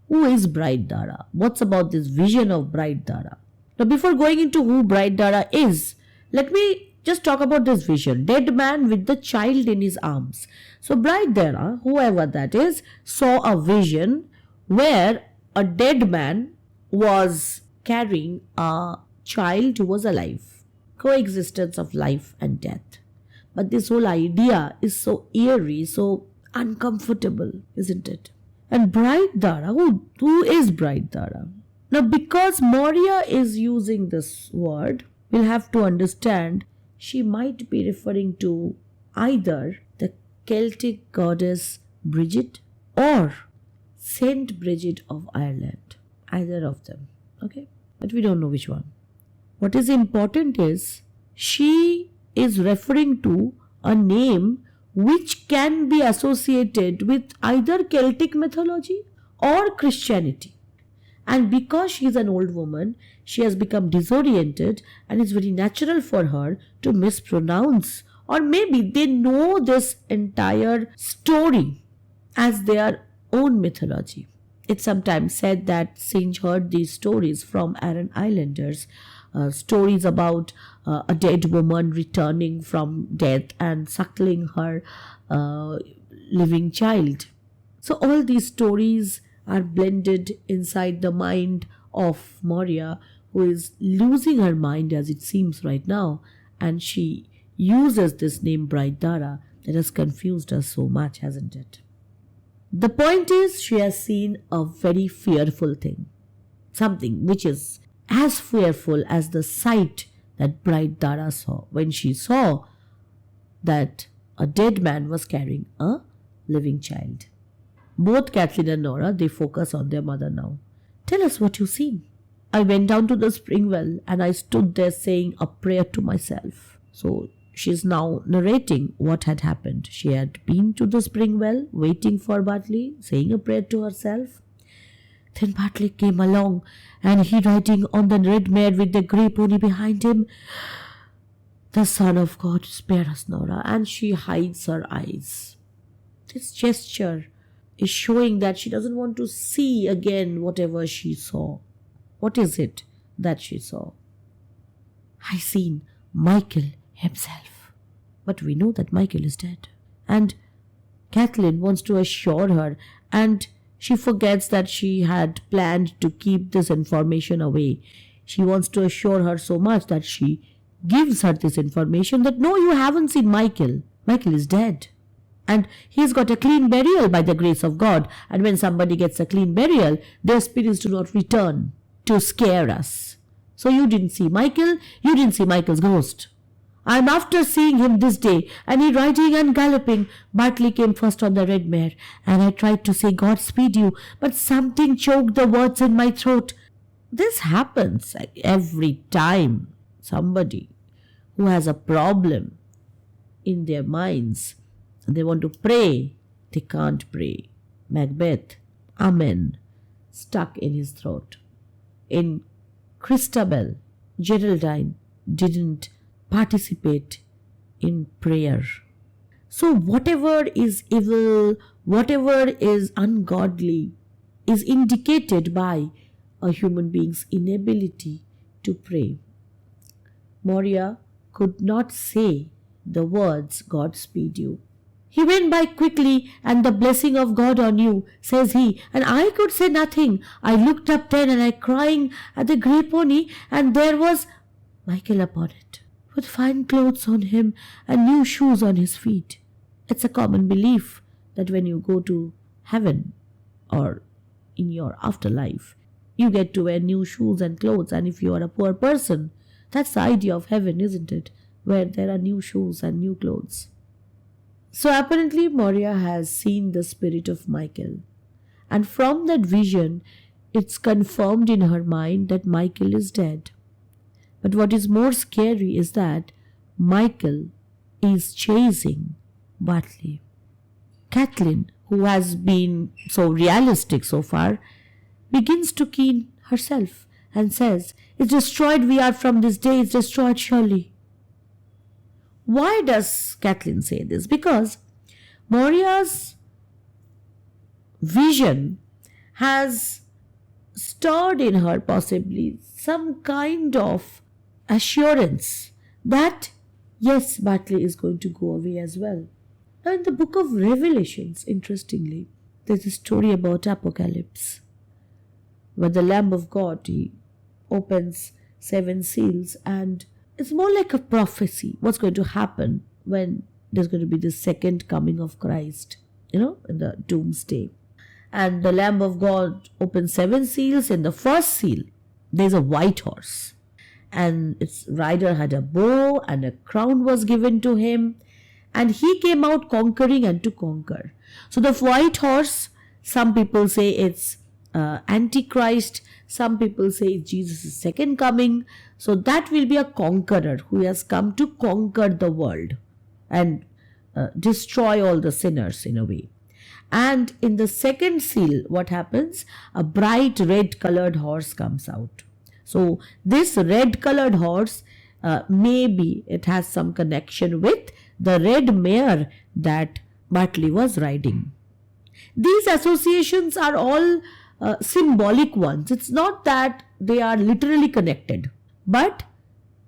A: Who is Bride Dara? What's about this vision of Bride Dara? Now, before going into who Bride Dara is, let me just talk about this vision. Dead man with the child in his arms. So Bride Dara, whoever that is, saw a vision where a dead man was carrying a child who was alive. Coexistence of life and death. But this whole idea is so eerie, so uncomfortable, isn't it? And Bride Dara, who is Bride Dara? Now, because Moria is using this word, we'll have to understand she might be referring to either the Celtic goddess Bridget or Saint Bridget of Ireland. Either of them. Okay? But we don't know which one. What is important is she is referring to a name which can be associated with either Celtic mythology or Christianity. And because she is an old woman, she has become disoriented and it's very natural for her to mispronounce. Or maybe they know this entire story as their own mythology. It's sometimes said that Synge heard these stories from Aran Islanders, stories about a dead woman returning from death and suckling her living child. So all these stories are blended inside the mind of Moria, who is losing her mind as it seems right now, and she uses this name Bride Dara that has confused us so much, hasn't it? The point is, she has seen a very fearful thing, something which is as fearful as the sight that bride Dara saw when she saw that a dead man was carrying a living child. Both Kathleen and Nora, they focus on their mother now. Tell us what you've seen. I went down to the spring well and I stood there saying a prayer to myself. So she's now narrating what had happened. She had been to the spring well, waiting for Bartley, saying a prayer to herself. Then Bartley came along and he riding on the red mare with the grey pony behind him. The Son of God, spare us, Nora. And she hides her eyes. This gesture is showing that she doesn't want to see again whatever she saw. What is it that she saw? I seen MPhil himself. But we know that MPhil is dead. And Kathleen wants to assure her, and she forgets that she had planned to keep this information away. She wants to assure her so much that she gives her this information that no, you haven't seen MPhil. MPhil is dead. And he's got a clean burial by the grace of God. And when somebody gets a clean burial, their spirits do not return to scare us. So you didn't see MPhil, you didn't see MPhil's ghost. I'm after seeing him this day, and he riding and galloping. Bartley came first on the red mare, and I tried to say God speed you, but something choked the words in my throat. This happens every time somebody who has a problem in their minds, and they want to pray, they can't pray. Macbeth, Amen, stuck in his throat. In Christabel, Geraldine didn't participate in prayer. So whatever is evil, whatever is ungodly, is indicated by a human being's inability to pray. Moria could not say the words, God speed you. He went by quickly, and the blessing of God on you, says he, and I could say nothing. I looked up then, and I crying at the grey pony, and there was MPhil upon it, with fine clothes on him and new shoes on his feet. It's a common belief that when you go to heaven or in your afterlife, you get to wear new shoes and clothes, and if you are a poor person, that's the idea of heaven, isn't it? Where there are new shoes and new clothes. So apparently Moria has seen the spirit of MPhil, and from that vision it's confirmed in her mind that MPhil is dead. But what is more scary is that MPhil is chasing Bartley. Kathleen, who has been so realistic so far, begins to keen herself and says, it's destroyed we are from this day, it's destroyed surely. Why does Kathleen say this? Because Maurya's vision has stirred in her possibly some kind of assurance that yes, Bartley is going to go away as well. Now in the book of Revelations, interestingly, there's a story about Apocalypse, where the Lamb of God, he opens 7 seals, and it's more like a prophecy. What's going to happen when there's going to be the second coming of Christ, in the doomsday. And the Lamb of God opens 7 seals. In the first seal, there's a white horse. And its rider had a bow, and a crown was given to him. And he came out conquering and to conquer. So the white horse, some people say it's Antichrist. Some people say it's Jesus' second coming. So that will be a conqueror who has come to conquer the world and destroy all the sinners in a way. And in the second seal, what happens? A bright red colored horse comes out. So this red colored horse, maybe it has some connection with the red mare that Bartley was riding. These associations are all symbolic ones. It's not that they are literally connected. But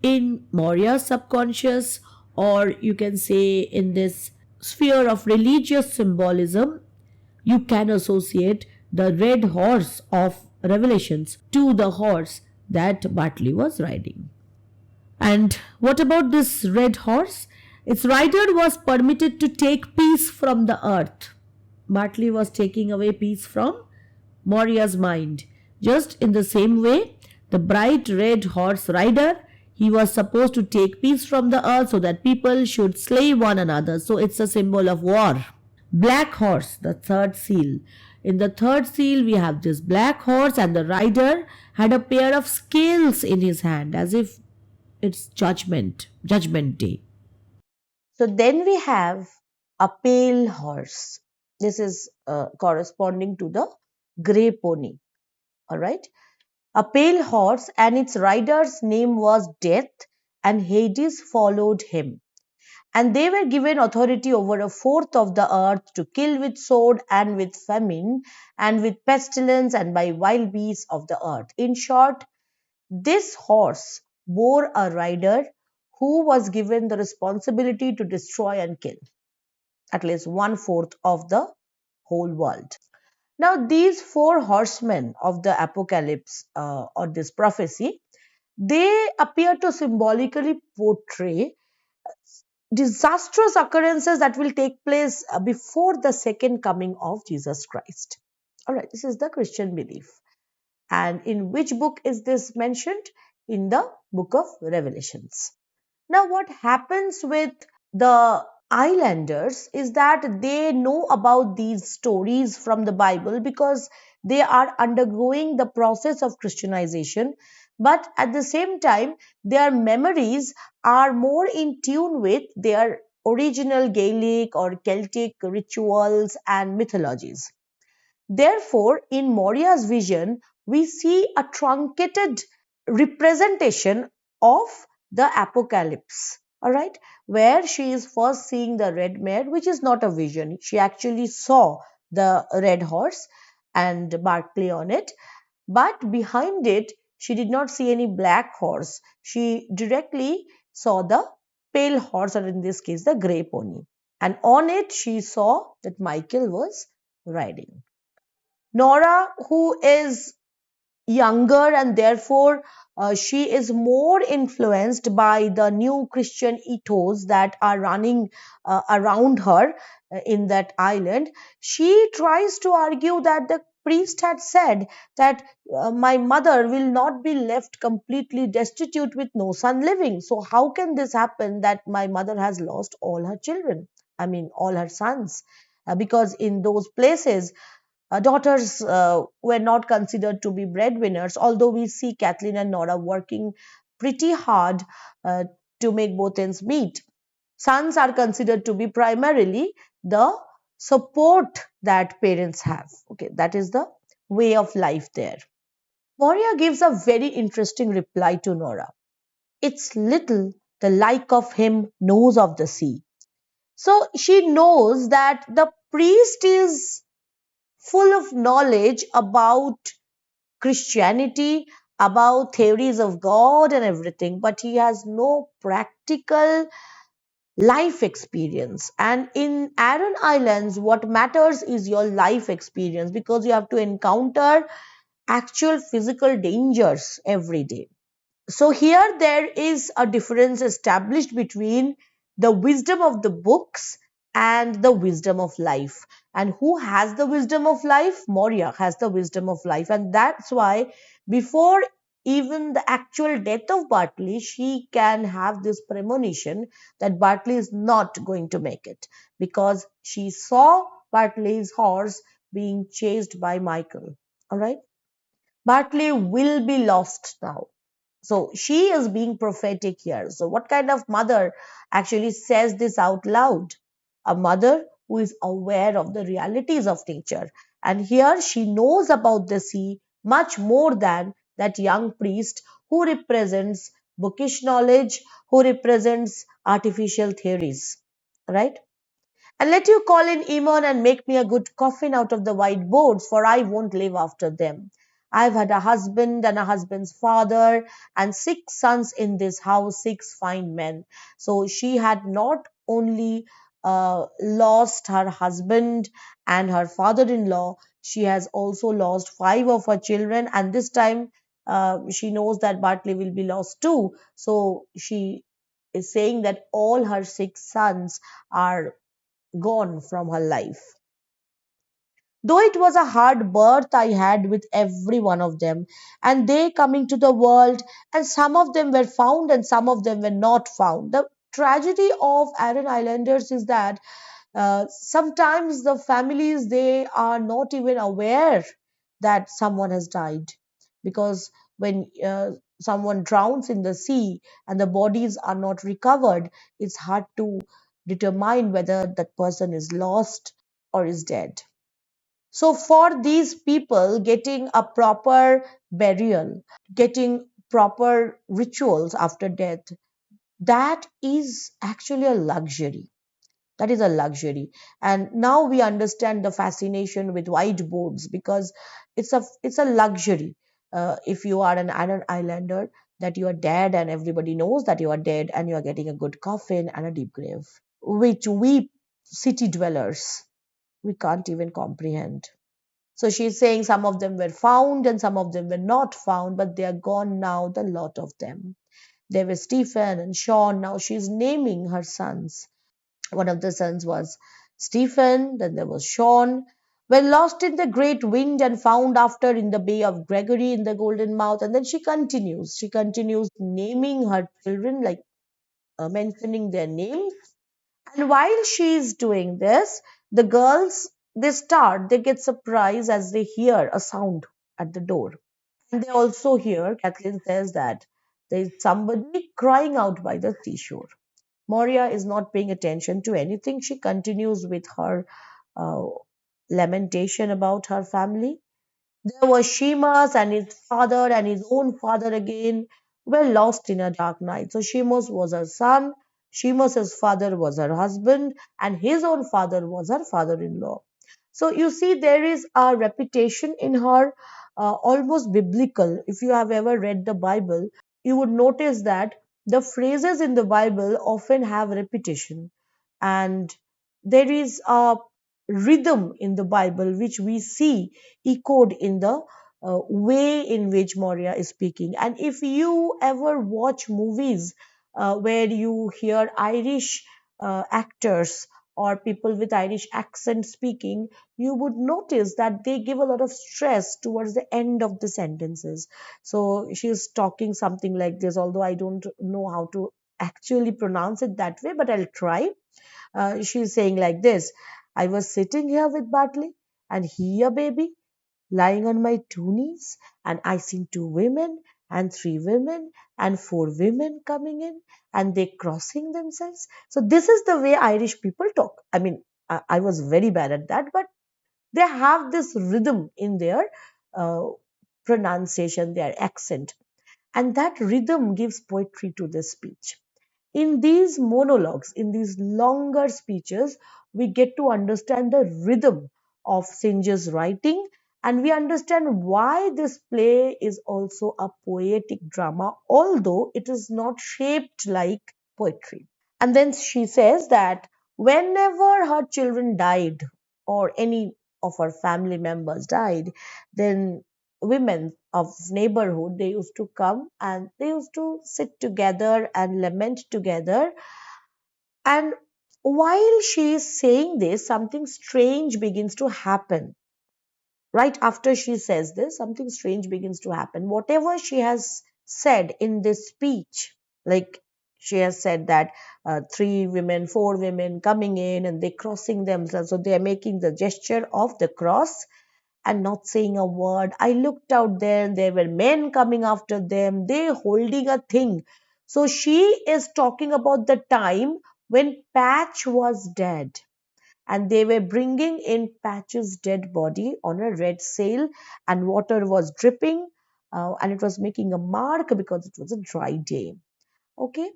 A: in Maurya's subconscious, or you can say in this sphere of religious symbolism, you can associate the red horse of Revelations to the horse that Bartley was riding. And what about this red horse? Its rider was permitted to take peace from the earth. Bartley was taking away peace from Maurya's mind. Just in the same way, The bright red horse rider, he was supposed to take peace from the earth so that people should slay one another. So it's a symbol of war. Black horse, the third seal. In the third seal, we have this black horse, and the rider had a pair of scales in his hand as if it's judgment day.
B: So then we have a pale horse. This is corresponding to the grey pony. All right. A pale horse, and its rider's name was Death, and Hades followed him. And they were given authority over a fourth of the earth to kill with sword and with famine and with pestilence and by wild beasts of the earth. In short, this horse bore a rider who was given the responsibility to destroy and kill at least one fourth of the whole world. Now, these four horsemen of the apocalypse or this prophecy, they appear to symbolically portray disastrous occurrences that will take place before the second coming of Jesus Christ. All right, this is the Christian belief. And in which book is this mentioned? In the book of Revelations. Now, what happens with the islanders is that they know about these stories from the Bible because they are undergoing the process of Christianization, but at the same time their memories are more in tune with their original Gaelic or Celtic rituals and mythologies. Therefore, in Maurya's vision, we see a truncated representation of the apocalypse. All right, where she is first seeing the red mare, which is not a vision. She actually saw the red horse and Bartley on it, but behind it, she did not see any black horse. She directly saw the pale horse, or in this case, the grey pony. And on it, she saw that MPhil was riding. Nora, who is younger and therefore she is more influenced by the new Christian ethos that are running around her in that island, she tries to argue that the priest had said that my mother will not be left completely destitute with no son living. So, how can this happen that my mother has lost all her children? I mean, all her sons. Because in those places, daughters were not considered to be breadwinners, although we see Kathleen and Nora working pretty hard uh, to make both ends meet. Sons are considered to be primarily the support that parents have. Okay, that is the way of life there. Moria gives a very interesting reply to Nora. It's little the like of him knows of the sea. So she knows that the priest is full of knowledge about Christianity, about theories of God and everything, but he has no practical life experience. And in Aran Islands, what matters is your life experience because you have to encounter actual physical dangers every day. So here there is a difference established between the wisdom of the books and the wisdom of life. And who has the wisdom of life? Moria has the wisdom of life. And that's why before even the actual death of Bartley, she can have this premonition that Bartley is not going to make it because she saw Bartley's horse being chased by MPhil. All right. Bartley will be lost now. So she is being prophetic here. So, what kind of mother actually says this out loud? A mother who is aware of the realities of nature. And here she knows about the sea much more than that young priest who represents bookish knowledge, who represents artificial theories. Right? And let you call in Emon and make me a good coffin out of the white boards, for I won't live after them. I've had a husband and a husband's father and 6 sons in this house, 6 fine men. So she had not only lost her husband and her father-in-law, she has also lost 5 of her children, and this time she knows that Bartley will be lost too. So she is saying that all her 6 sons are gone from her life. Though it was a hard birth I had with every one of them, and they coming to the world, and some of them were found and some of them were not found. The tragedy of Aran Islanders is that sometimes the families, they are not even aware that someone has died, because when someone drowns in the sea and the bodies are not recovered, it's hard to determine whether that person is lost or is dead. So for these people, getting a proper burial, getting proper rituals after death, that is actually a luxury. That is a luxury. And now we understand the fascination with whiteboards, because it's a luxury. If you are an islander, that you are dead and everybody knows that you are dead, and you are getting a good coffin and a deep grave, which we city dwellers, we can't even comprehend. So she's saying some of them were found and some of them were not found, but they are gone now, the lot of them. There were Stephen and Sean. Now she's naming her sons. One of the sons was Stephen, then there was Sean. Were lost in the great wind and found after in the Bay of Gregory in the Golden Mouth. And then she continues. She continues naming her children, like mentioning their names. And while she's doing this, the girls, they get surprised as they hear a sound at the door. And they also hear, Kathleen says that there's somebody crying out by the seashore. Moria is not paying attention to anything. She continues with her uh, lamentation about her family. There was Sheamus and his father and his own father again were lost in a dark night. So Sheamus was her son, Sheamus's father was her husband, and his own father was her father-in-law. So you see, there is a reputation in her, almost biblical. If you have ever read the Bible, you would notice that the phrases in the Bible often have repetition, and there is a rhythm in the Bible which we see echoed in the way in which Moria is speaking. And if you ever watch movies where you hear Irish actors or people with Irish accent speaking, you would notice that they give a lot of stress towards the end of the sentences. So she's talking something like this, although I don't know how to actually pronounce it that way, but I'll try. She's saying like this: I was sitting here with Bartley, and he a baby, lying on my two knees, and I seen two women, and three women, and four women coming in, and they crossing themselves. So this is the way Irish people talk. I mean, I was very bad at that, but they have this rhythm in their uh, pronunciation, their accent, and that rhythm gives poetry to the speech. In these monologues, in these longer speeches, we get to understand the rhythm of Synge's writing, and we understand why this play is also a poetic drama, although it is not shaped like poetry. And then she says that whenever her children died or any of her family members died, then women of neighborhood, they used to come and they used to sit together and lament together. And while she is saying this, something strange begins to happen. Right after she says this, something strange begins to happen. Whatever she has said in this speech, like she has said that three women, four women coming in and they crossing themselves, so they are making the gesture of the cross and not saying a word. I looked out there and there were men coming after them, they holding a thing. So she is talking about the time when Patch was dead, and they were bringing in Patch's dead body on a red sail, and water was dripping, and it was making a mark because it was a dry day. Okay,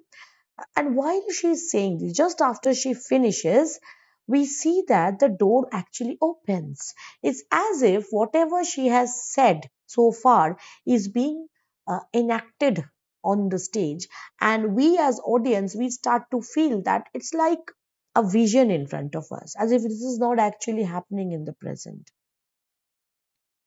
B: and while she's saying this, just after she finishes, we see that the door actually opens. It's as if whatever she has said so far is being enacted on the stage, and we as audience, we start to feel that it's like a vision in front of us, as if this is not actually happening in the present.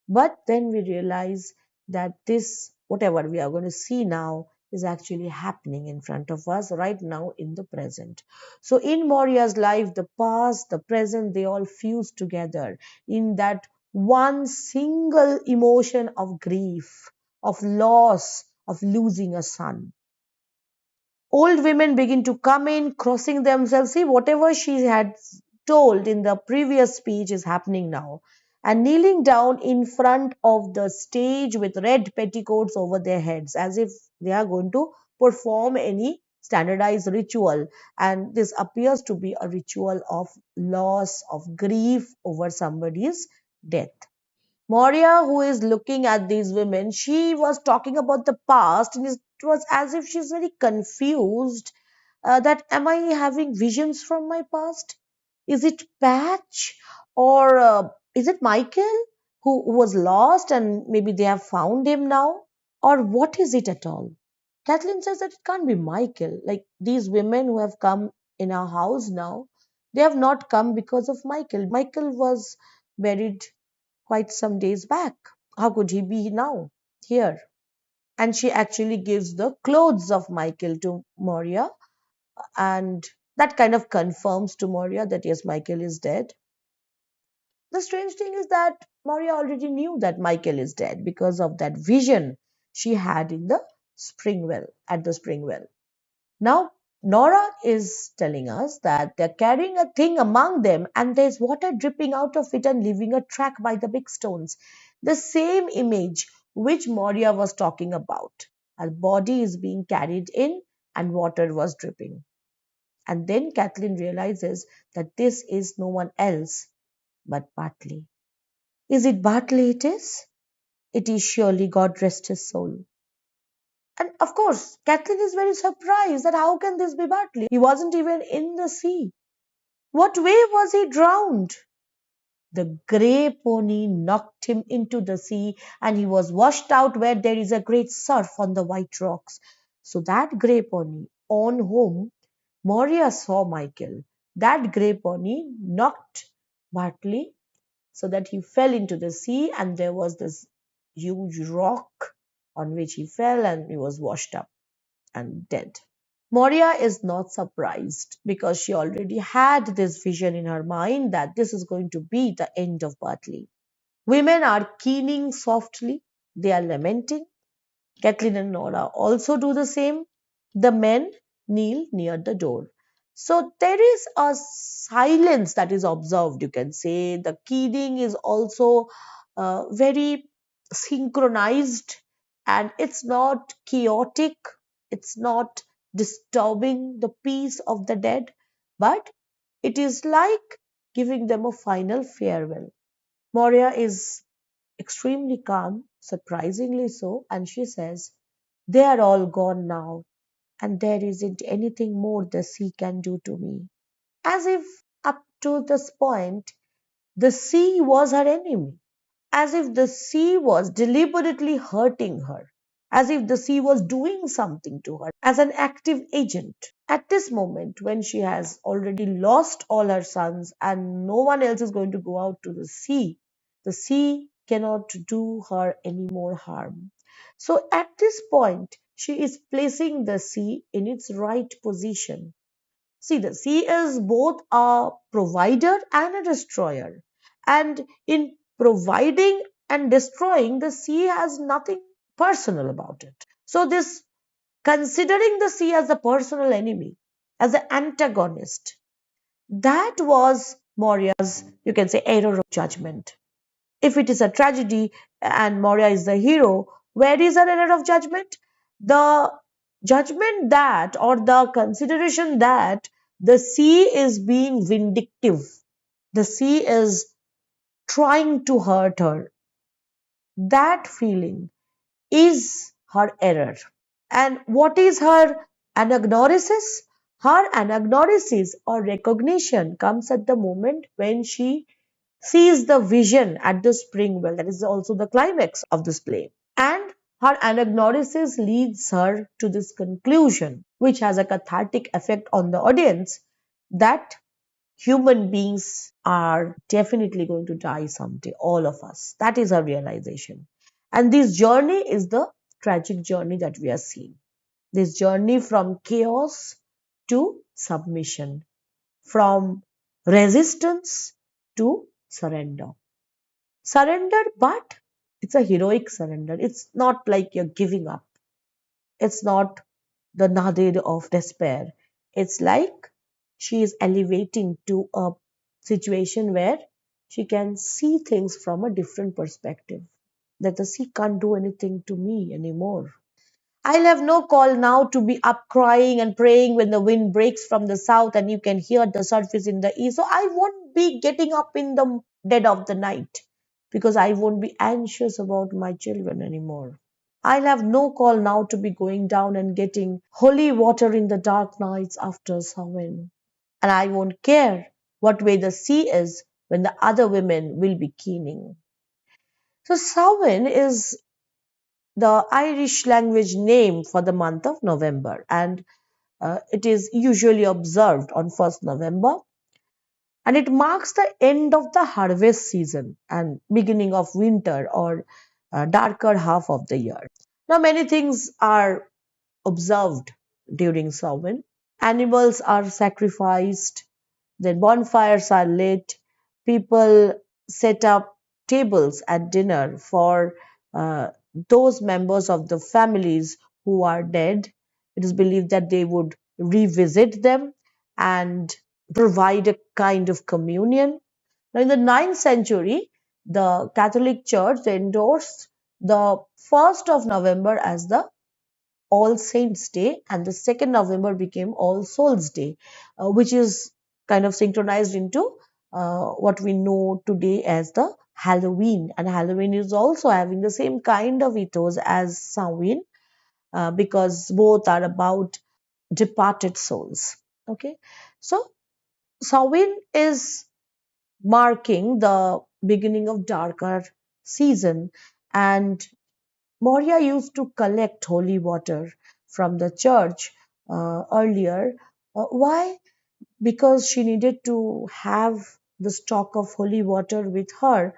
B: But then we realize that this, whatever we are going to see now, is actually happening in front of us right now in the present. So in Maurya's life, the past, the present, they all fuse together in that one single emotion of grief, of loss, of losing a son. Old women begin to come in, crossing themselves. See, whatever she had told in the previous speech is happening now. And kneeling down in front of the stage with red petticoats over their heads, as if they are going to perform any standardized ritual. And this appears to be a ritual of loss, of grief over somebody's death. Moria, who is looking at these women, she was talking about the past, and it was as if she's very confused that am I having visions from my past? Is it Patch or is it Michael who was lost and maybe they have found him now? Or what is it at all? Kathleen says that it can't be Michael. Like these women who have come in our house now, they have not come because of Michael. Michael was buried quite some days back. How could he be now here? And she actually gives the clothes of Michael to Moria, and that kind of confirms to Moria that yes, Michael is dead. The strange thing is that Moria already knew that Michael is dead because of that vision she had in the spring well, at the spring well. Now, Nora is telling us that they're carrying a thing among them and there's water dripping out of it and leaving a track by the big stones. The same image which Moria was talking about. Her body is being carried in and water was dripping. And then Kathleen realizes that this is no one else but Bartley. Is it Bartley it is? It is surely, God rest his soul. And of course, Kathleen is very surprised that how can this be Bartley? He wasn't even in the sea. What way was he drowned? The grey pony knocked him into the sea and he was washed out where there is a great surf on the white rocks. So that grey pony, on whom Moria saw Michael, that grey pony knocked Bartley so that he fell into the sea and there was this huge rock on which he fell and he was washed up and dead. Moria is not surprised because she already had this vision in her mind that this is going to be the end of Bartley. Women are keening softly, they are lamenting. Kathleen and Nora also do the same. The men kneel near the door. So there is a silence that is observed, you can say. The keening is also very synchronized and it's not chaotic, it's not disturbing the peace of the dead, but it is like giving them a final farewell. Moria is extremely calm, surprisingly so, and she says, they are all gone now, and there isn't anything more the sea can do to me. As if up to this point, the sea was her enemy, as if the sea was deliberately hurting her, as if the sea was doing something to her as an active agent. At this moment, when she has already lost all her sons and no one else is going to go out to the sea cannot do her any more harm. So at this point, she is placing the sea in its right position. See, the sea is both a provider and a destroyer. And in providing and destroying, the sea has nothing personal about it. So, this considering the sea as a personal enemy, as an antagonist, that was Maurya's, you can say, error of judgment. If it is a tragedy and Moria is the hero, where is her error of judgment? The judgment that, or the consideration that the sea is being vindictive, the sea is trying to hurt her, that feeling is her error. And what is her anagnosis? Her anagnosis or recognition comes at the moment when she sees the vision at the spring well. That is also the climax of this play. And her anagnosis leads her to this conclusion, which has a cathartic effect on the audience, that human beings are definitely going to die someday, all of us. That is her realization. And this journey is the tragic journey that we are seeing. This journey from chaos to submission, from resistance to surrender. Surrender, but it's a heroic surrender. It's not like you're giving up. It's not the nadir of despair. It's like she is elevating to a situation where she can see things from a different perspective. That the sea can't do anything to me anymore. I'll have no call now to be up crying and praying when the wind breaks from the south and you can hear the surface in the east. So I won't be getting up in the dead of the night because I won't be anxious about my children anymore. I'll have no call now to be going down and getting holy water in the dark nights after Samhain. And I won't care what way the sea is when the other women will be keening. So Samhain is the Irish language name for the month of November, and it is usually observed on 1st November, and it marks the end of the harvest season and beginning of winter or darker half of the year. Now, many things are observed during Samhain. Animals are sacrificed, then bonfires are lit, people set up tables at dinner for uh, those members of the families who are dead. It is believed that they would revisit them and provide a kind of communion. Now, in the ninth century, the Catholic Church endorsed the 1st of November as the all Saints' Day, and the 2nd November became All Souls' Day, which is kind of synchronized into what we know today as the Halloween. And Halloween is also having the same kind of ethos as Samhain because both are about departed souls. Okay, so Samhain is marking the beginning of darker season, and Moria used to collect holy water from the church earlier. Why? Because she needed to have the stock of holy water with her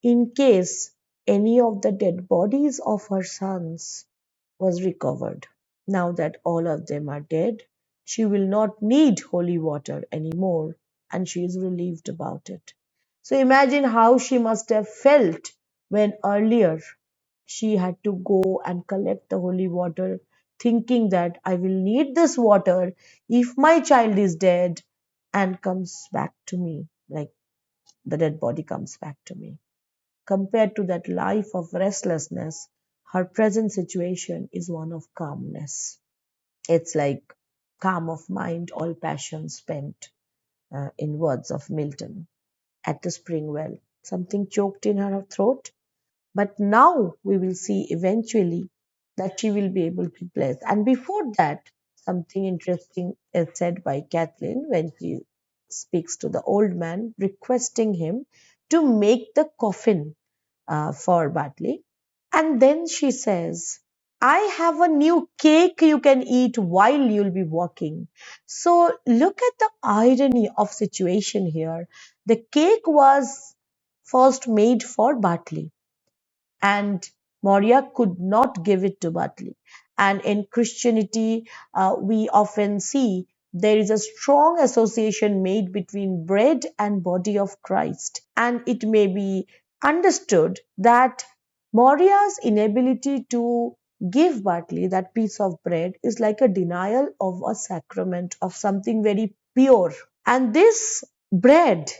B: in case any of the dead bodies of her sons was recovered. Now that all of them are dead, she will not need holy water anymore, and she is relieved about it. So imagine how she must have felt when earlier she had to go and collect the holy water, thinking that I will need this water if my child is dead and comes back to me, like the dead body comes back to me. Compared to that life of restlessness, her present situation is one of calmness. It's like calm of mind, all passion spent, in words of Milton, at the spring well. Something choked in her throat, but now we will see eventually that she will be able to be blessed. And before that, something interesting is said by Kathleen when she speaks to the old man, requesting him to make the coffin for Bartley. And then she says, I have a new cake you can eat while you'll be walking. So look at the irony of situation here. The cake was first made for Bartley, and Moria could not give it to Bartley. And in Christianity, we often see there is a strong association made between bread and body of Christ. And it may be understood that Moria's inability to give Bartley that piece of bread is like a denial of a sacrament of something very pure. And this bread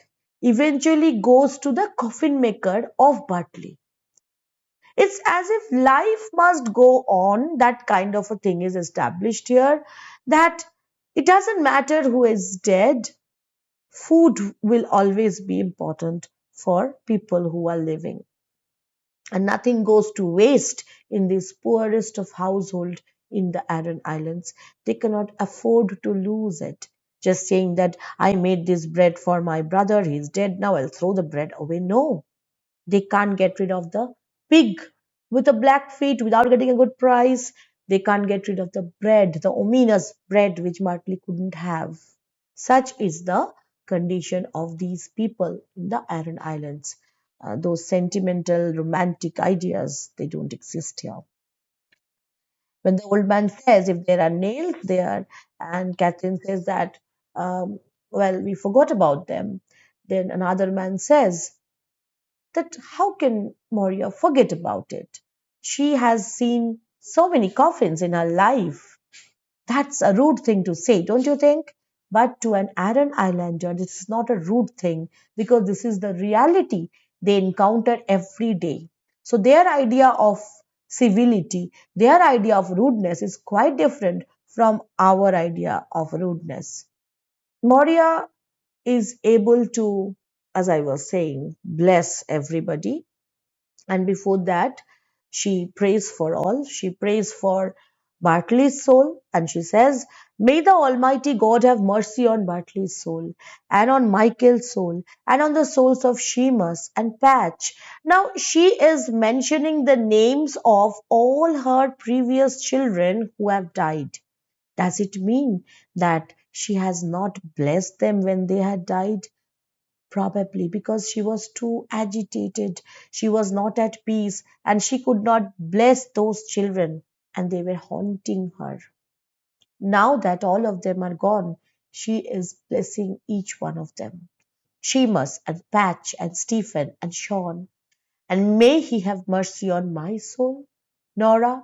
B: eventually goes to the coffin maker of Bartley. It's as if life must go on. That kind of a thing is established here, that it doesn't matter who is dead, food will always be important for people who are living. And nothing goes to waste in this poorest of household in the Aran Islands. They cannot afford to lose it. Just saying that I made this bread for my brother, he's dead now, I'll throw the bread away. No, they can't get rid of the pig with a black feet without getting a good price. They can't get rid of the bread, the ominous bread which Martley couldn't have. Such is the condition of these people in the Aran Islands. Those sentimental, romantic ideas, they don't exist here. When the old man says if there are nails there, and Catherine says that, well, we forgot about them, then another man says, that how can Moria forget about it? She has seen so many coffins in her life. That's a rude thing to say, don't you think? But to an Aran Islander, this is not a rude thing because this is the reality they encounter every day. So their idea of civility, their idea of rudeness is quite different from our idea of rudeness. Moria is able to, as I was saying, bless everybody. And before that, she prays for all. She prays for Bartley's soul, and she says, "May the Almighty God have mercy on Bartley's soul, and on Michael's soul, and on the souls of Sheamus and Patch." Now, she is mentioning the names of all her previous children who have died. Does it mean that she has not blessed them when they had died? Probably because she was too agitated, she was not at peace, and she could not bless those children, and they were haunting her. Now that all of them are gone, she is blessing each one of them. Seamus and Patch and Stephen and Sean. And may he have mercy on my soul, Nora,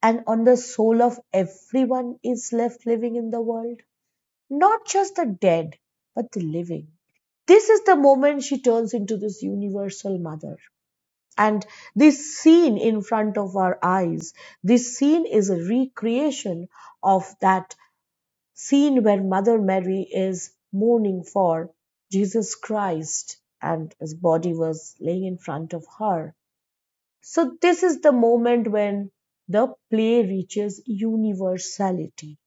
B: and on the soul of everyone is left living in the world. Not just the dead, but the living. This is the moment she turns into this universal mother. And this scene in front of our eyes, this scene is a recreation of that scene where Mother Mary is mourning for Jesus Christ and his body was laying in front of her. So, this is the moment when the play reaches universality,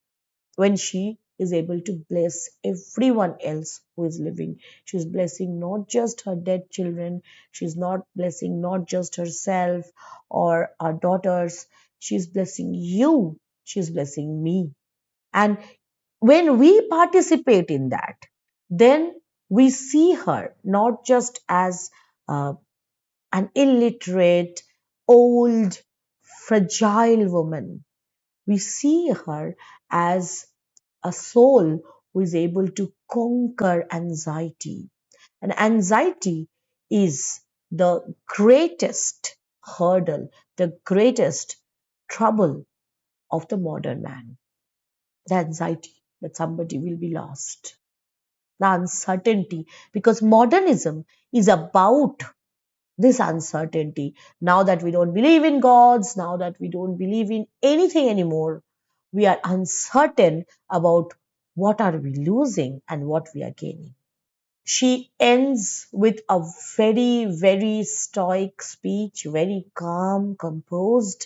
B: when she is able to bless everyone else who is living. She's blessing not just her dead children, she's not blessing not just herself or her daughters, she's blessing you, she's blessing me. And when we participate in that, then we see her not just as uh, an illiterate, old, fragile woman. We see her as a soul who is able to conquer anxiety. And anxiety is the greatest hurdle, the greatest trouble of the modern man. The anxiety that somebody will be lost, the uncertainty, because modernism is about this uncertainty. Now that we don't believe in gods, now that we don't believe in anything anymore, we are uncertain about what are we losing and what we are gaining. She ends with a very, very stoic speech, very calm, composed,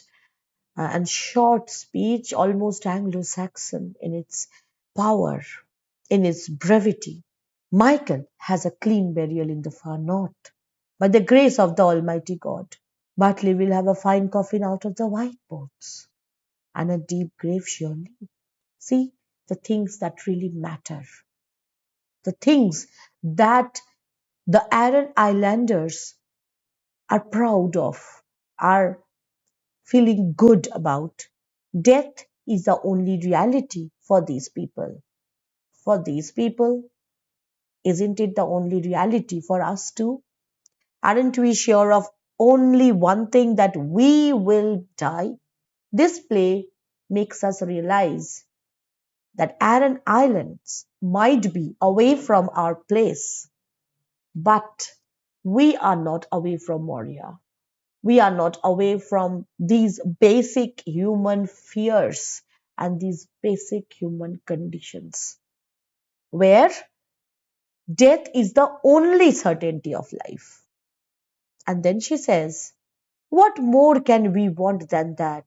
B: and short speech, almost Anglo-Saxon in its power, in its brevity. Michael has a clean burial in the far north, by the grace of the Almighty God. Bartley will have a fine coffin out of the white boards, and a deep grave surely. See, the things that really matter, the things that the Aran Islanders are proud of, are feeling good about. Death is the only reality for these people. For these people, isn't it the only reality for us too? Aren't we sure of only one thing, that we will die? This play makes us realize that Aran Islands might be away from our place, but we are not away from Moria. We are not away from these basic human fears and these basic human conditions, where death is the only certainty of life. And then she says, what more can we want than that?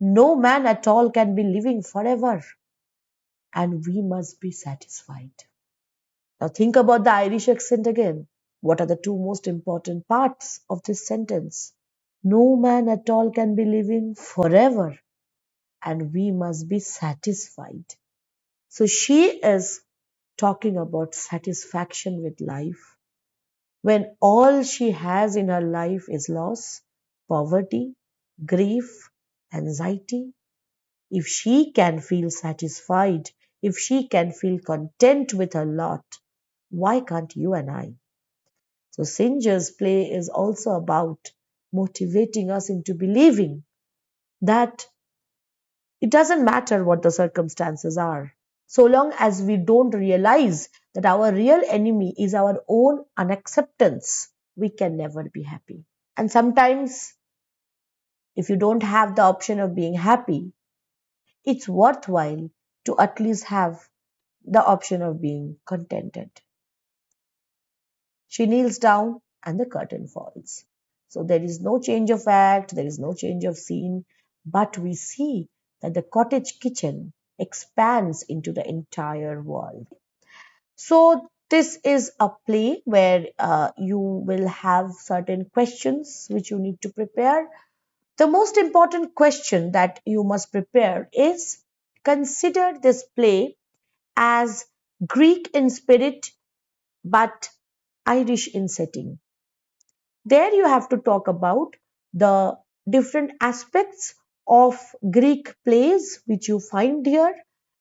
B: No man at all can be living forever, and we must be satisfied. Now think about the Irish accent again. What are the two most important parts of this sentence? No man at all can be living forever, and we must be satisfied. So she is talking about satisfaction with life when all she has in her life is loss, poverty, grief, anxiety. If she can feel satisfied, if she can feel content with her lot, why can't you and I? So Synge's play is also about motivating us into believing that it doesn't matter what the circumstances are, so long as we don't realize that our real enemy is our own unacceptance, we can never be happy. And sometimes, if you don't have the option of being happy, it's worthwhile to at least have the option of being contented. She kneels down and the curtain falls. So there is no change of act, there is no change of scene, but we see that the cottage kitchen expands into the entire world. So this is a play where you will have certain questions which you need to prepare. The most important question that you must prepare is, consider this play as Greek in spirit but Irish in setting. There you have to talk about the different aspects of Greek plays which you find here,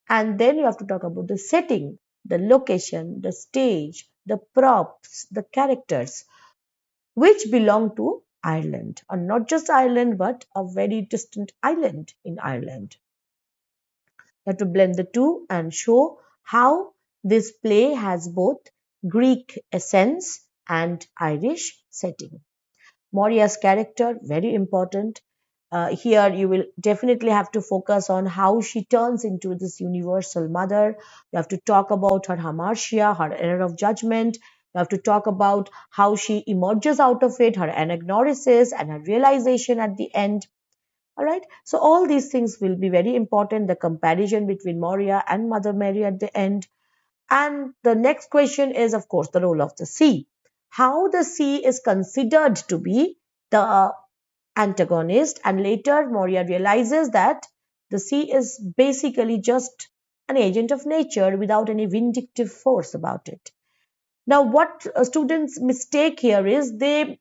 B: and then you have to talk about the setting, the location, the stage, the props, the characters which belong to Ireland, and not just Ireland but a very distant island in Ireland. You have to blend the two and show how this play has both Greek essence and Irish setting. Maurya's character, very important. Here, you will definitely have to focus on how she turns into this universal mother. You have to talk about her hamartia, her error of judgment. You have to talk about how she emerges out of it, her anagnorisis, and her realization at the end. All right. So, all these things will be very important. The comparison between Moria and Mother Mary at the end. And the next question is, of course, the role of the sea. How the sea is considered to be the antagonist, and later Moria realizes that the sea is basically just an agent of nature without any vindictive force about it. Now, what students mistake here is they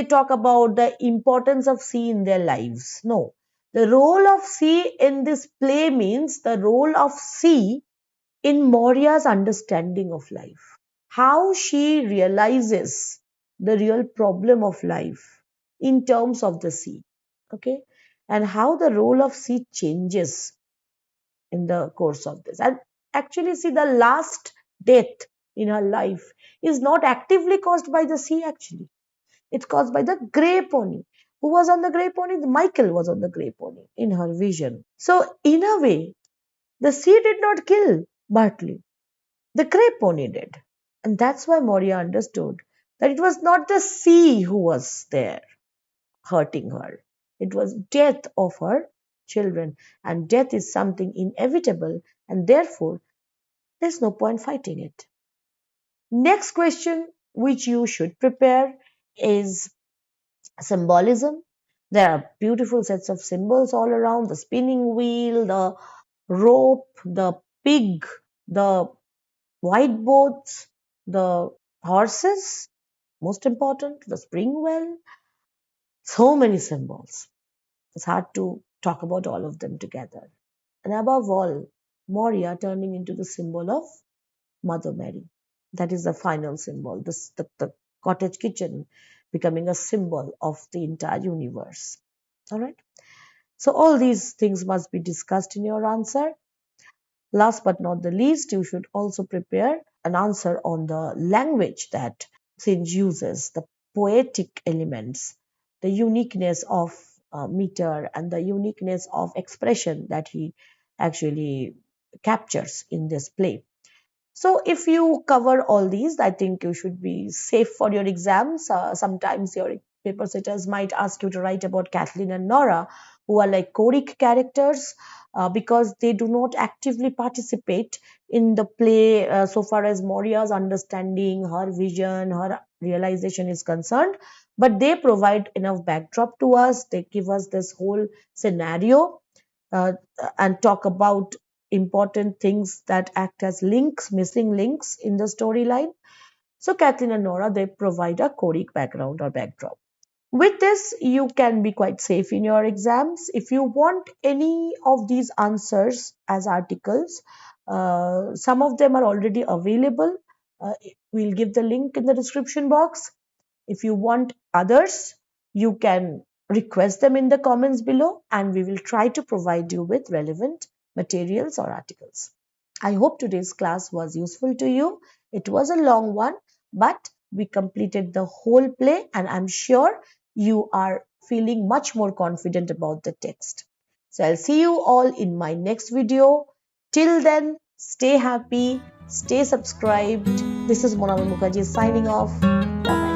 B: talk about the importance of sea in their lives. No, the role of sea in this play means the role of sea in Maurya's understanding of life, how she realizes the real problem of life in terms of the sea, okay, and how the role of sea changes in the course of this. And actually, see, the last death in her life is not actively caused by the sea, actually, it's caused by the grey pony. Who was on the grey pony? Michael was on the grey pony in her vision. So, in a way, the sea did not kill Bartley, the grey pony did. And that's why Moria understood that it was not the sea who was there hurting her. It was death of her children. And death is something inevitable, and therefore there's no point fighting it. Next question which you should prepare is symbolism. There are beautiful sets of symbols all around: the spinning wheel, the rope, the pig, the white boats, the horses, most important, the spring well. So many symbols. It's hard to talk about all of them together. And above all, Moria turning into the symbol of Mother Mary. That is the final symbol. The cottage kitchen becoming a symbol of the entire universe. All right. So all these things must be discussed in your answer. Last but not the least, you should also prepare an answer on the language that Synge uses, the poetic elements, the uniqueness of meter, and the uniqueness of expression that he actually captures in this play. So, if you cover all these, I think you should be safe for your exams. Sometimes your paper setters might ask you to write about Kathleen and Nora, who are like choric characters, because they do not actively participate in the play so far as Maurya's understanding, her vision, her realization is concerned. But they provide enough backdrop to us, they give us this whole scenario, uh, and talk about important things that act as links, missing links in the storyline. So Kathleen and Nora, they provide a choric background or backdrop. With this, you can be quite safe in your exams. If you want any of these answers as articles, some of them are already available. We'll give the link in the description box. If you want others, you can request them in the comments below, and we will try to provide you with relevant materials or articles. I hope today's class was useful to you. It was a long one, but we completed the whole play, and I'm sure you are feeling much more confident about the text. So I'll see you all in my next video. Till then, stay happy, stay subscribed. This is Monami Mukherjee signing off. Bye bye.